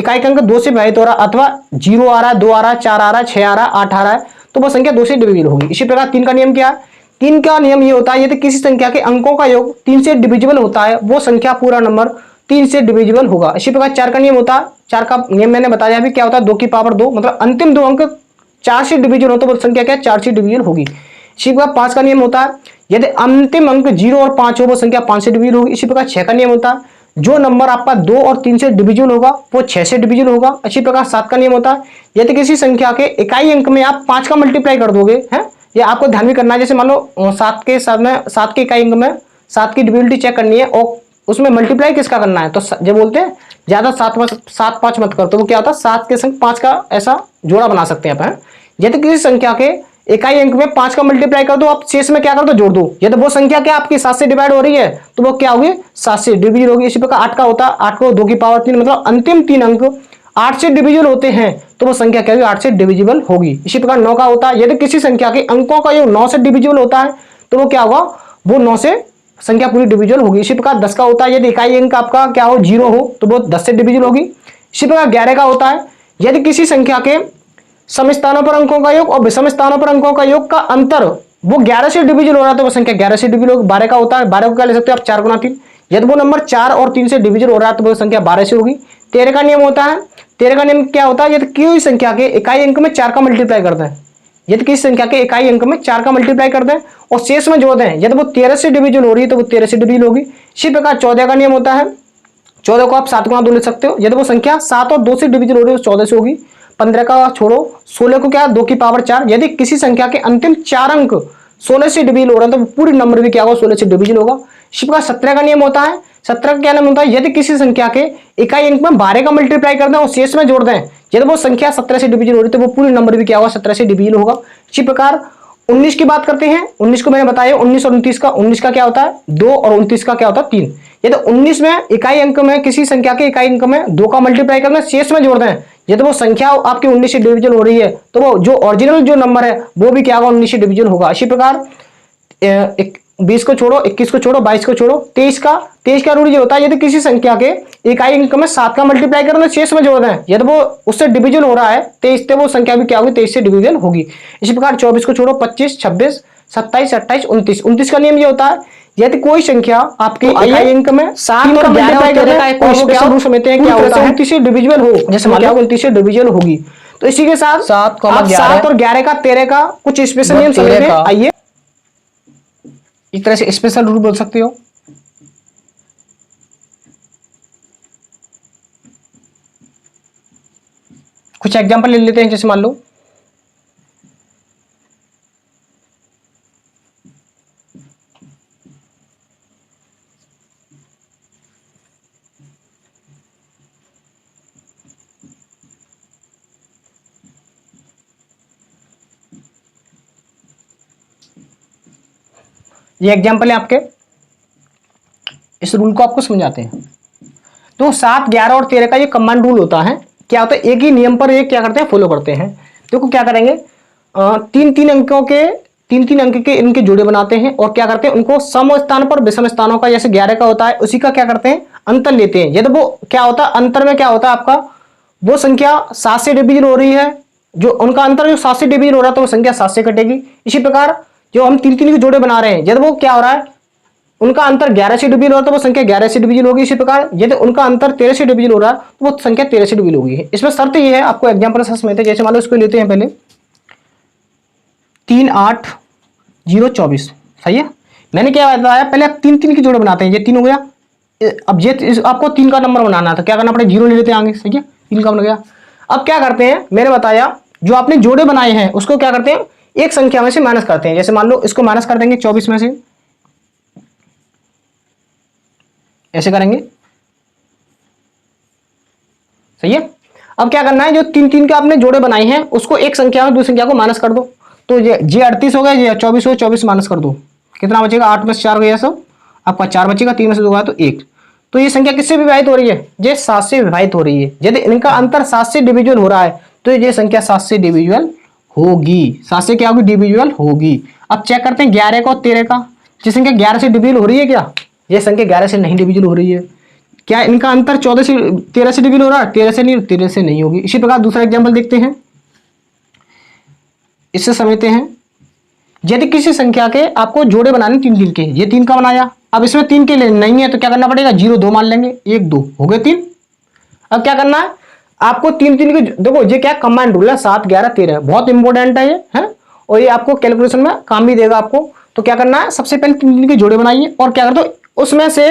विभाजित हो रहा, अथवा 0 आ रहा है, 2 आ रहा है, 4 आ रहा है, 6 आ रहा है, 8 आ रहा है, तो वह संख्या 2 से डिविजिबल होगी। इसी प्रकार 3 का नियम क्या है, 3 का नियम ये होता है यदि किसी संख्या के अंकों का योग 3 से डिविजिबल होता है, वो संख्या पूरा नंबर 3 से डिविजिबल होगा। इसी प्रकार 4 का नियम होता है, 4 का नियम मैंने बताया अभी क्या होता है, 2 की पावर 2, मतलब अंतिम 2 अंक 4 से डिविजिबल हो तो वो संख्या क्या 4 से डिविजिबल होगी। इसी प्रकार 5 का नियम होता है यदि अंतिम अंक 0 और 5 हो वो संख्या 5 से डिविजिबल होगी। इसी प्रकार 6 का नियम होता है जो नंबर आपका 2 और 3 से डिविजिबल होगा वो 6 से डिविजिबल होगा। इसी प्रकार 7 का नियम होता है यदि किसी संख्या के इकाई अंक में आप 5 का मल्टीप्लाई कर दोगे, है ये आपको ध्यान भी करना है। जैसे मान लो 7 के साथ में 7 के इकाई अंक में 7 की डिविजिबिलिटी चेक करनी है और उसमें मल्टीप्लाई किसका करना है, तो जो बोलते हैं ज्यादा 7 5 मत कर, तो वो क्या होता है 7 के संग 5 का ऐसा जोड़ा बना सकते हैं आप। यदि किसी संख्या के इकाई अंक में 5 का मल्टीप्लाई कर दो, आप शेष में क्या कर दो, जोड़ दो। यदि वो संख्या क्या आपकी 7 से डिवाइड हो रही है तो वो क्या होगी, 7 से डिविजिबल होगी। इसी प्रकार 8 का होता है 8 को 2 की पावर 3, मतलब अंतिम 3 अंक 8 से डिविजिबल होते हैं तो वो संख्या क्या होगी, 8 से डिविजिबल होगी। इसी प्रकार 9 का होता है यदि किसी संख्या के अंकों का योग 9 से डिविजिबल होता है तो वो क्या होगा, वो 9 से संख्या पूरी डिविजिबल होगी। इसी प्रकार 10 का होता है यदि इकाई अंक आपका क्या हो 0 हो तो वो 10 से डिविजिबल होगी। इसी प्रकार 11 का होता है यदि किसी संख्या के सम स्थानों पर अंकों का योग और विषम स्थानों पर अंकों का योग का अंतर वो 11 से डिविजन हो रहा है तो वो संख्या 11 से डिविजन होगी। 12 का होता है, 12 को क्या ले सकते हो आप 4 गुना 3। यदि वो नंबर 4 और 3 से डिविजन हो रहा है तो वो संख्या 12 से होगी। 13 का नियम होता है, 13 का नियम क्या होता है, यदि कोई संख्या के इकाई अंक में 4 का मल्टीप्लाई करते हैं, यदि किसी संख्या के इकाई अंक में 4 का मल्टीप्लाई करते हैं और शेष में जोड़ दें, यदि वो 13 से डिविजन हो रही है तो वो 13 से डिविजन होगी। इसी प्रकार 14 का नियम होता है, 14 को आप 7 गुना 2 ले सकते हो, यदि वो संख्या 7 और 2 से डिविजन हो रही है तो 14 से होगी। 15 का छोड़ो, 16 को क्या 2 की पावर 4, यदि किसी संख्या के अंतिम 4 अंक 16 से डिविजन हो रहा है तो पूरी नंबर भी क्या होगा 16 से डिविजन होगा। इसी प्रकार 17 का नियम होता है, 17 का क्या नियम होता है, यदि किसी संख्या के इकाई अंक में 12 का मल्टीप्लाई कर दें और शेष में जोड़ दें, यदि वो संख्या 17 से डिविजन हो रही है तो वो पूरी नंबर भी क्या होगा 17 से डिविजन होगा। इसी प्रकार 19 की बात करते हैं, 19 को मैंने बताया 19 और 29 का, 19 का क्या होता है 2 और 29 का क्या होता है 3। यदि 19 में इकाई अंक में किसी संख्या के इकाई अंक में 2 का मल्टीप्लाई करना शेष में जोड़ दें, यदि वो संख्या आपकी 19 से डिवीजन हो रही है तो वो जो ओरिजिनल जो नंबर है वो भी क्या होगा 19 से डिवीजन होगा। इसी प्रकार 20 को छोड़ो, 21 को छोड़ो, 22 को छोड़ो, 23 का रूल ये होता है, यदि किसी संख्या के इकाई अंक में 7 का मल्टीप्लाई करना शेष में जोड़ दें, यदि वो उससे डिवीजन हो रहा है 23 से वो संख्या भी क्या होगी 23 से डिवीजन होगी। इसी प्रकार 24 को छोड़ो, 25, 26, 27, 28, 29, 29 का नियम ये होता है, यदि कोई संख्या आपके इकाई अंक में 7 और मल्टीप्लाई करना है कोई स्पेशल रूल समझते हैं क्या होता है 29 से डिवीजन हो, जैसे क्या 29 से डिवीजन होगी। तो इसी के साथ 7 और 11 का 13 का कुछ स्पेशल नियम समझते हैं। आइए एक तरह से स्पेशल रूल बोल सकते हो। कुछ एग्जांपल ले लेते हैं, जैसे मान लो ये एग्जांपल है आपके, इस रूल को आपको समझाते हैं। तो 7, 11 और 13 का ये कमांड रूल होता है, क्या होता है एक ही नियम पर ये क्या करते हैं फॉलो करते हैं। देखो क्या करेंगे, 3 अंक के इनके जोड़े बनाते हैं और क्या करते हैं उनको सम स्थान पर विषम स्थानों का, जैसे 11 का होता है उसी का क्या करते हैं अंतर लेते हैं। यदि वो क्या होता है अंतर में क्या होता है आपका वो संख्या 7 से डिवीजन हो रही है, जो उनका अंतर जो 7 से डिवीजन हो रहा है तो वो संख्या 7 से कटेगी। इसी प्रकार जो हम 3 के जोड़े बना रहे हैं, यदि वो क्या हो रहा है उनका अंतर 11 से डिवीजन हो रहा है तो वो संख्या 11 से डिवीजन होगी। इसी प्रकार यदि उनका अंतर 13 से डिवीजन हो रहा है तो वो संख्या 13 से डिवीजन होगी। इसमें शर्त ये है, आपको एग्जांपल से समझते हैं। जैसे मान लो इसको लेते हैं पहले 3, 8, 0, 24, सही है। मैंने क्या बताया पहले आप 3 के जोड़े बनाते हैं, ये 3 हो गया। अब ये आपको 3 का नंबर बनाना था, क्या करना पड़ेगा 0 ले लेते हैं आगे, सही है 3 का बन गया। अब क्या करते हैं मैंने बताया जो आपने जोड़े बनाए हैं उसको क्या करते हैं एक संख्या में से माइनस करते हैं। जैसे मान लो इसको माइनस कर देंगे 24 में से, ऐसे करेंगे, सही है। अब क्या करना है जो 3 के आपने जोड़े बनाए हैं उसको एक संख्या में दूसरी संख्या को माइनस कर दो। तो ये 38 हो गया, ये 24 हो, 24 माइनस कर दो, कितना बचेगा 8 में से 4 गया सब, आपका 4 बचेगा, 3 में से 2 गया तो 1। तो ये संख्या किससे विभाजित हो रही है, ये 7 से विभाजित हो रही है। यदि इनका अंतर 7 से डिविजन हो रहा है तो ये संख्या 7 से डिविजन होगी, 7 से क्या होगी डिविजन होगी। अब चेक करते हैं 11 का और 13 का, ये संख्या 11 से डिविजन हो रही है क्या, ये संख्या 11 से नहीं डिविजन हो रही है। क्या इनका अंतर 14 से 13 से डिविजन हो रहा है, 13 से नहीं होगी। इसी प्रकार दूसरा एग्जांपल देखते हैं, इससे समझते हैं। यदि किसी संख्या के आपको जोड़े बनाने 3 के, ये 3 का बनाया, अब इसमें 3 के लिए नहीं है तो क्या करना पड़ेगा 0, 2 मान लेंगे, 1, 2 हो गए 3। अब क्या करना है आपको 3 के देखो ये क्या कमांड रूल है 7, 11, 13 बहुत इंपॉर्टेंट है ये है, और ये आपको कैलकुलेशन में काम भी देगा आपको। तो क्या करना है सबसे पहले 3 के जोड़े बनाइए और क्या कर दो उसमें से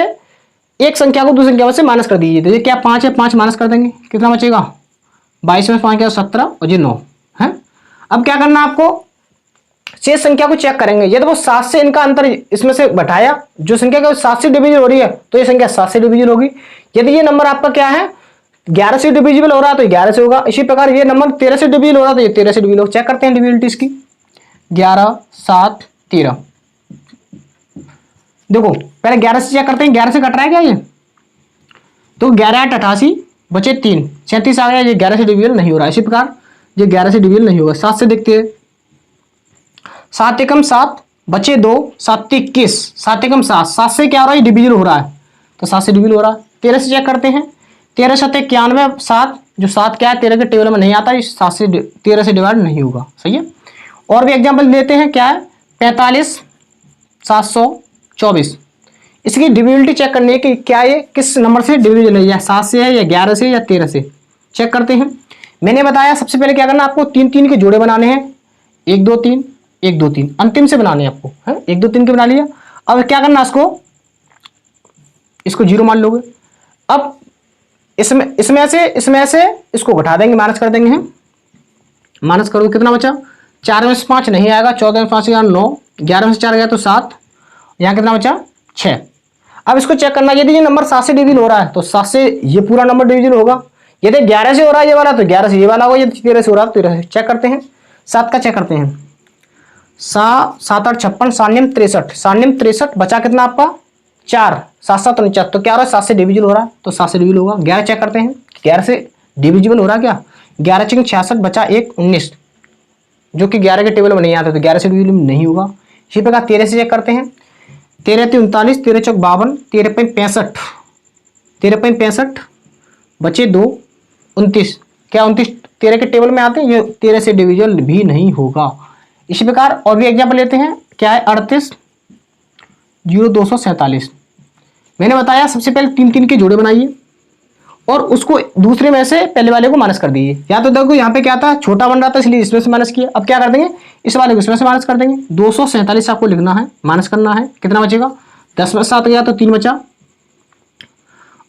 एक संख्या को दूसरी संख्या में से माइनस कर दीजिए। तो ये क्या 5 है, 5 माइनस कर देंगे, कितना बचेगा 22 में 5 क्या 17 और ये 9 है। अब क्या करना आपको शेष संख्या को चेक करेंगे, यदि वो 7 से इनका अंतर इसमें से घटाया, जो संख्या का 7 से डिवीजन हो रही है तो ये संख्या 7 से डिवीजन होगी। यदि ये नंबर आपका क्या है 11 से डिविजिबल हो रहा है तो 11 से होगा। इसी प्रकार ये नंबर 13 से डिविजिबल हो रहा है तो ये 13 से डिविजिबल होगा। चेक करते हैं डिविजिबिलिटीज की, 11, 7, 13। देखो पहले 11 से चेक करते हैं, 11 से कट रहा है क्या ये, तो 11, 8, 88 बचे 3, 37 आ गया, ये 11 से डिविजन नहीं हो रहा है। इसी प्रकार ये 11 से डिविजन नहीं होगा। 7 से देखते हैं, 7 एकम 7 बचे 2, 7 21, 7 एकम 7, 7 से क्या हो रहा है डिविजन हो रहा है तो 7 से डिविजन हो रहा है। 13 से चेक करते हैं, 13 7 91, 7 जो 7 क्या है 13 के टेबल में नहीं आता, 7 से 13 से डिवाइड नहीं होगा, सही है। और भी एग्जाम्पल देते हैं, क्या है 45 724। इसकी डिविजिबिलिटी चेक करनी है कि क्या ये किस नंबर से डिविजिबल है, या 7 से है या 11 से या 13 से। चेक करते हैं। मैंने बताया सबसे पहले क्या करना, आपको 3 3 के जोड़े बनाने हैं, 1 2 3 1 2 3 अंतिम से बनाने हैं आपको, है 1 2 3 के बना लिया। अब क्या करना, इसको 0 मान लोगे। अब इसमें से इसको घटा देंगे, माइनस कर देंगे, हैं माइनस करोगे कितना बचा, 4 में से 5 नहीं आएगा, 14 में 5 गया 9, 11 में से 4 गया तो 7, यहाँ कितना बचा 6। अब इसको चेक करना, यदि ये नंबर 7 से डिविजल हो रहा है तो 7 से ये पूरा नंबर डिविजल होगा, यदि 11 से हो रहा है ये वाला तो 11 से ये वाला होगा, यदि 13 से हो रहा है तो 13 से। चेक करते हैं, 7 का चेक करते हैं। 7 8 56, 7 9 63, 7 9 63 बचा कितना आपका 4, 7 7 49, तो क्या हो रहा है 7 से डिविजल हो रहा है तो 7 से डिविजल होगा। 11 चेक करते हैं, 11 से डिविजिबल हो रहा है क्या, 11 6 66 बचा 1 19, जो कि 11 के टेबल में नहीं आता तो 11 से डिविजिबल नहीं होगा। इसी प्रकार 13 से चेक करते हैं, 13 3 39, 13 4 52, 13 5 65, 13 5 65 बचे 2 29, क्या 29 13 के टेबल में आते हैं, ये 13 से डिविजल भी नहीं होगा। इसी प्रकार और भी एग्जाम्पल लेते हैं, क्या है 38 0 247। मैंने बताया सबसे पहले 3 3 के जोड़े बनाइए और उसको दूसरे में से पहले वाले को माइनस कर दीजिए। या तो देखो यहाँ पे क्या था, छोटा बन रहा था इसलिए इसमें से माइनस किया, अब क्या कर देंगे इस वाले को इसमें से माइनस कर देंगे। 247 आपको लिखना है, माइनस करना है, कितना बचेगा 10 में 7 गया तो 3 बचा,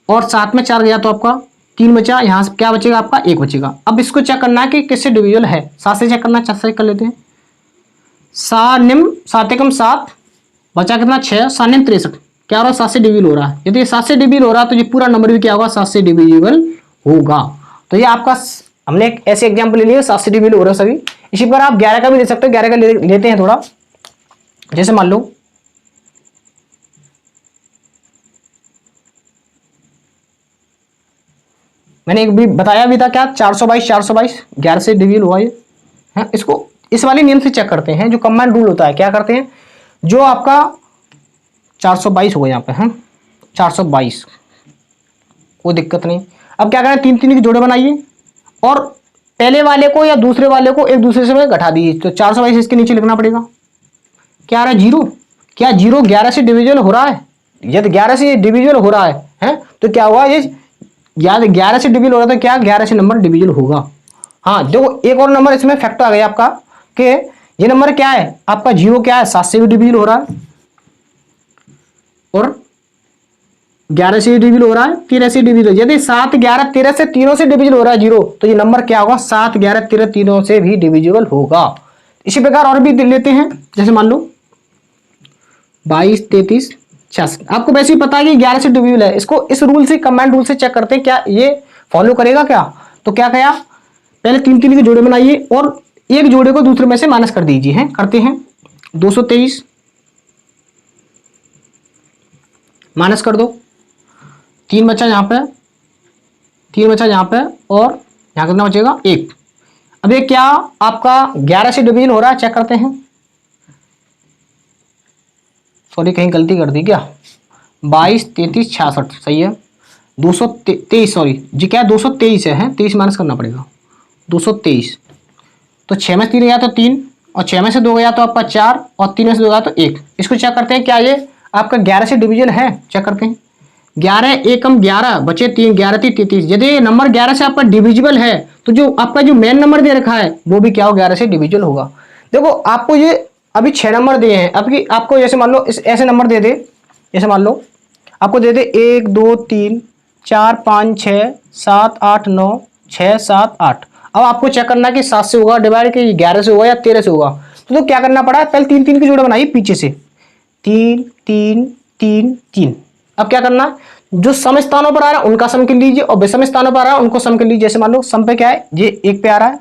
और 7 में 4 गया तो आपका 3 बचा, यहाँ से क्या बचेगा आपका 1 बचेगा। अब इसको चेक करना है कि किससे डिविजल है, 7 से चेक करना है, 4 से कर लेते हैं। 7 एकम 7 बचा कितना 6, 7 9 63, क्या हो रहा है 7 से डिविजल हो रहा है। यदि 7 से डिविजल हो रहा है तो ये पूरा नंबर भी क्या होगा 7 से डिविजिबल होगा। तो ये आपका हमने एक ऐसे एग्जांपल ले लिया 7 से डिविजल हो रहा है सभी। इसी पर आप 11 का भी ले सकते हो, 11 का लेते हैं थोड़ा, जैसे मान लो मैंने एक भी बताया भी था क्या 422 11 से डिविजल हुआ ये है। इसको इस वाले नियम से चेक करते हैं, जो कंबाइंड रूल होता है। क्या करते हैं, जो आपका 422 होगा यहाँ पे है 422, कोई दिक्कत नहीं। अब क्या करें 3 3 के जोड़े बनाइए और पहले वाले को या दूसरे वाले को एक दूसरे से घटा दीजिए, तो 422 इसके नीचे लिखना पड़ेगा। क्या आ रहा है 0, क्या 0 11 से डिविजल हो रहा है, यदि 11 से डिविजल हो रहा है तो क्या हुआ ये 11 से डिविजल हो रहा था, क्या 11 से नंबर डिविजल होगा। हाँ देखो एक और नंबर इसमें फैक्टर आ गया आपका कि ये नंबर क्या है आपका 0 क्या है 7 से भी डिविजल हो रहा है और 11 से डिविजल हो रहा है, 13 से डिविजल। यदि 7 11 13 से तीनों से डिविजल हो रहा है 0, तो ये नंबर क्या होगा 7 11 13 तीनों से भी डिविजिबल होगा। इसी प्रकार और भी लेते हैं, जैसे मान लो 22 33 66, आपको वैसे ही पता है कि 11 से डिविजिबल है। इसको इस रूल से कमांड रूल से चेक करते हैं क्या ये फॉलो करेगा क्या। तो क्या किया, पहले 3 3 के जोड़े बनाइए और एक जोड़े को दूसरे में से माइनस कर दीजिए। हैं करते हैं 223 माइनस कर दो, 3 बचा यहाँ पे, 3 बचा यहाँ पे और यहाँ कितना बचेगा 1। अब ये क्या आपका 11 से डिविजन हो रहा है, चेक करते हैं। सॉरी कहीं गलती कर दी क्या, 22 33 66 सही है। 223 सॉरी जी क्या 223 है 23 माइनस करना पड़ेगा 223, तो 6 में से 3 गया तो 3 और 6 में से 2 गया तो आपका 4 और 3 में से 2 गया तो 1। इसको चेक करते हैं क्या ये आपका 11 से डिविजन है, चेक करते हैं। 11 एकम 11 बचे 3, 11 3 33। यदि नंबर 11 से आपका डिविजिबल है तो जो आपका जो मेन नंबर दे रखा है वो भी क्या हो 11 से डिविजिबल होगा। देखो आपको ये अभी 6 नंबर दिए हैं, अभी आपको जैसे मान लो इस ऐसे नंबर दे दे, जैसे मान लो आपको दे दे 1 2 3 4 5 6 7 8 9 6 7 8। अब आपको चेक करना है कि 7 से होगा डिवाइड कि 11 से होगा या 13 से होगा। तो क्या करना पड़ा, पहले 3 3 के जोड़े बनाइए पीछे से, 3 3 3 3। अब क्या करना है, जो सम स्थानों पर आ रहा है उनका सम कर लीजिए और विषम स्थानों पर आ रहा है उनको सम कर लीजिए। जैसे मान लो सम पे क्या है, ये 1 पे आ रहा है,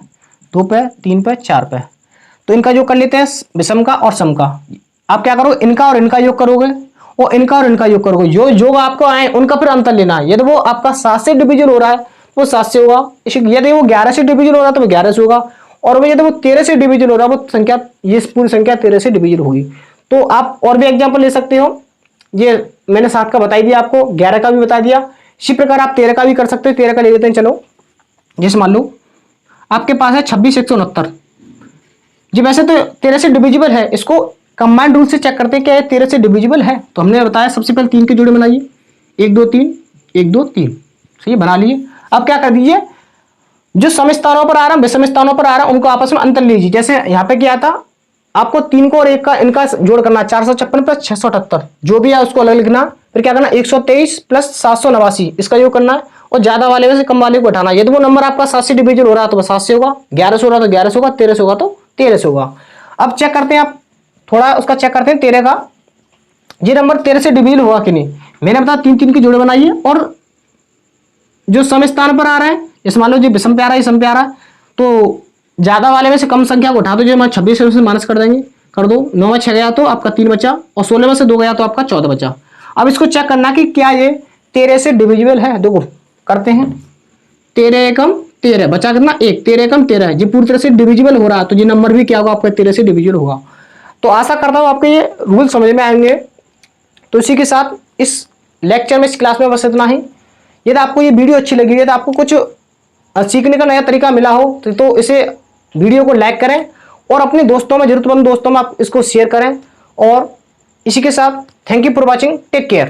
2 पे, 3 पे, 4 पे, तो इनका योग कर लेते हैं विषम का और सम का। आप क्या करो, इनका और इनका योग करोगे और इनका और इनका योग करोगे, जो योग आपको आए उनका फिर अंतर लेना है। यदि वो आपका 7 से डिविजन हो रहा है वो 7 से होगा, यदि वो 11 से डिविजन हो रहा है तो वो 11 से होगा, और यदि वो 13 से डिविजन हो रहा है वो संख्या ये पूरी संख्या 13 से डिविजन होगी। तो आप और भी एग्जाम्पल ले सकते हो, ये मैंने 7 का बता दिया आपको, 11 का भी बता दिया। इसी प्रकार आप 13 का भी कर सकते हो, 13 का ले लेते हैं चलो। जैसे मान लो आपके पास है 26 169 जी, वैसे तो 13 से डिविजिबल है, इसको कंबाइंड रूल से चेक करते हैं क्या ये 13 से डिविजिबल है। तो हमने बताया सबसे पहले 3 के जोड़े बनाइए, 1 2 3 1 2 3, सही बना लिए। अब क्या कर दीजिए, जो सम स्थानों पर आ रहा है विषम स्थानों पर आ रहा है उनको आपस में अंतर लीजिए। जैसे यहाँ पे क्या था, आपको 3 को और 1 का इनका जोड़ करना 456 प्लस 678, जो भी है उसको अलग लिखना। फिर क्या करना 123 प्लस 789 इसका योग करना है, और ज्यादा वाले में से कम वाले को घटाना। यदि वो नंबर आपका 7 से डिविजन हो रहा है तो 7 से होगा, 11 से हो रहा है तो 11 से होगा, 13 से होगा तो 13 से होगा। अब चेक करते हैं, आप थोड़ा उसका चेक करते हैं 13 का, ये नंबर 13 से डिविजन हुआ कि नहीं। मैंने बताया 3 3 के जोड़े बनाइए, और जो सम स्थान पर आ रहा है, इस मान लो जो विषम पे आ रहा है, सम पे आ रहा है, तो ज्यादा वाले में से कम संख्या को उठा दो, जो मैं 26 से माइनस कर देंगे, कर दो। 9 में 6 गया तो आपका 3 बचा, और 16 में से 2 गया तो आपका 14 बचा। अब इसको चेक करना कि क्या ये 13 से डिविजिबल है। देखो करते हैं, 13 एकम 13 बचा कितना 1, 13 एकम 13 है, ये पूरी तरह से डिविजिबल हो रहा है, तो ये नंबर भी क्या होगा आपका 13 से डिविजिबल होगा। तो आशा करता हूँ आपके ये रूल समझ में आएंगे। तो इसी के साथ इस लेक्चर में, इस क्लास में बस इतना ही। यदि आपको ये वीडियो अच्छी लगी, यदि आपको कुछ सीखने का नया तरीका मिला हो तो इसे वीडियो को लाइक करें, और अपने दोस्तों में, जरूरतमंद दोस्तों में आप इसको शेयर करें। और इसी के साथ thank you for watching, take care.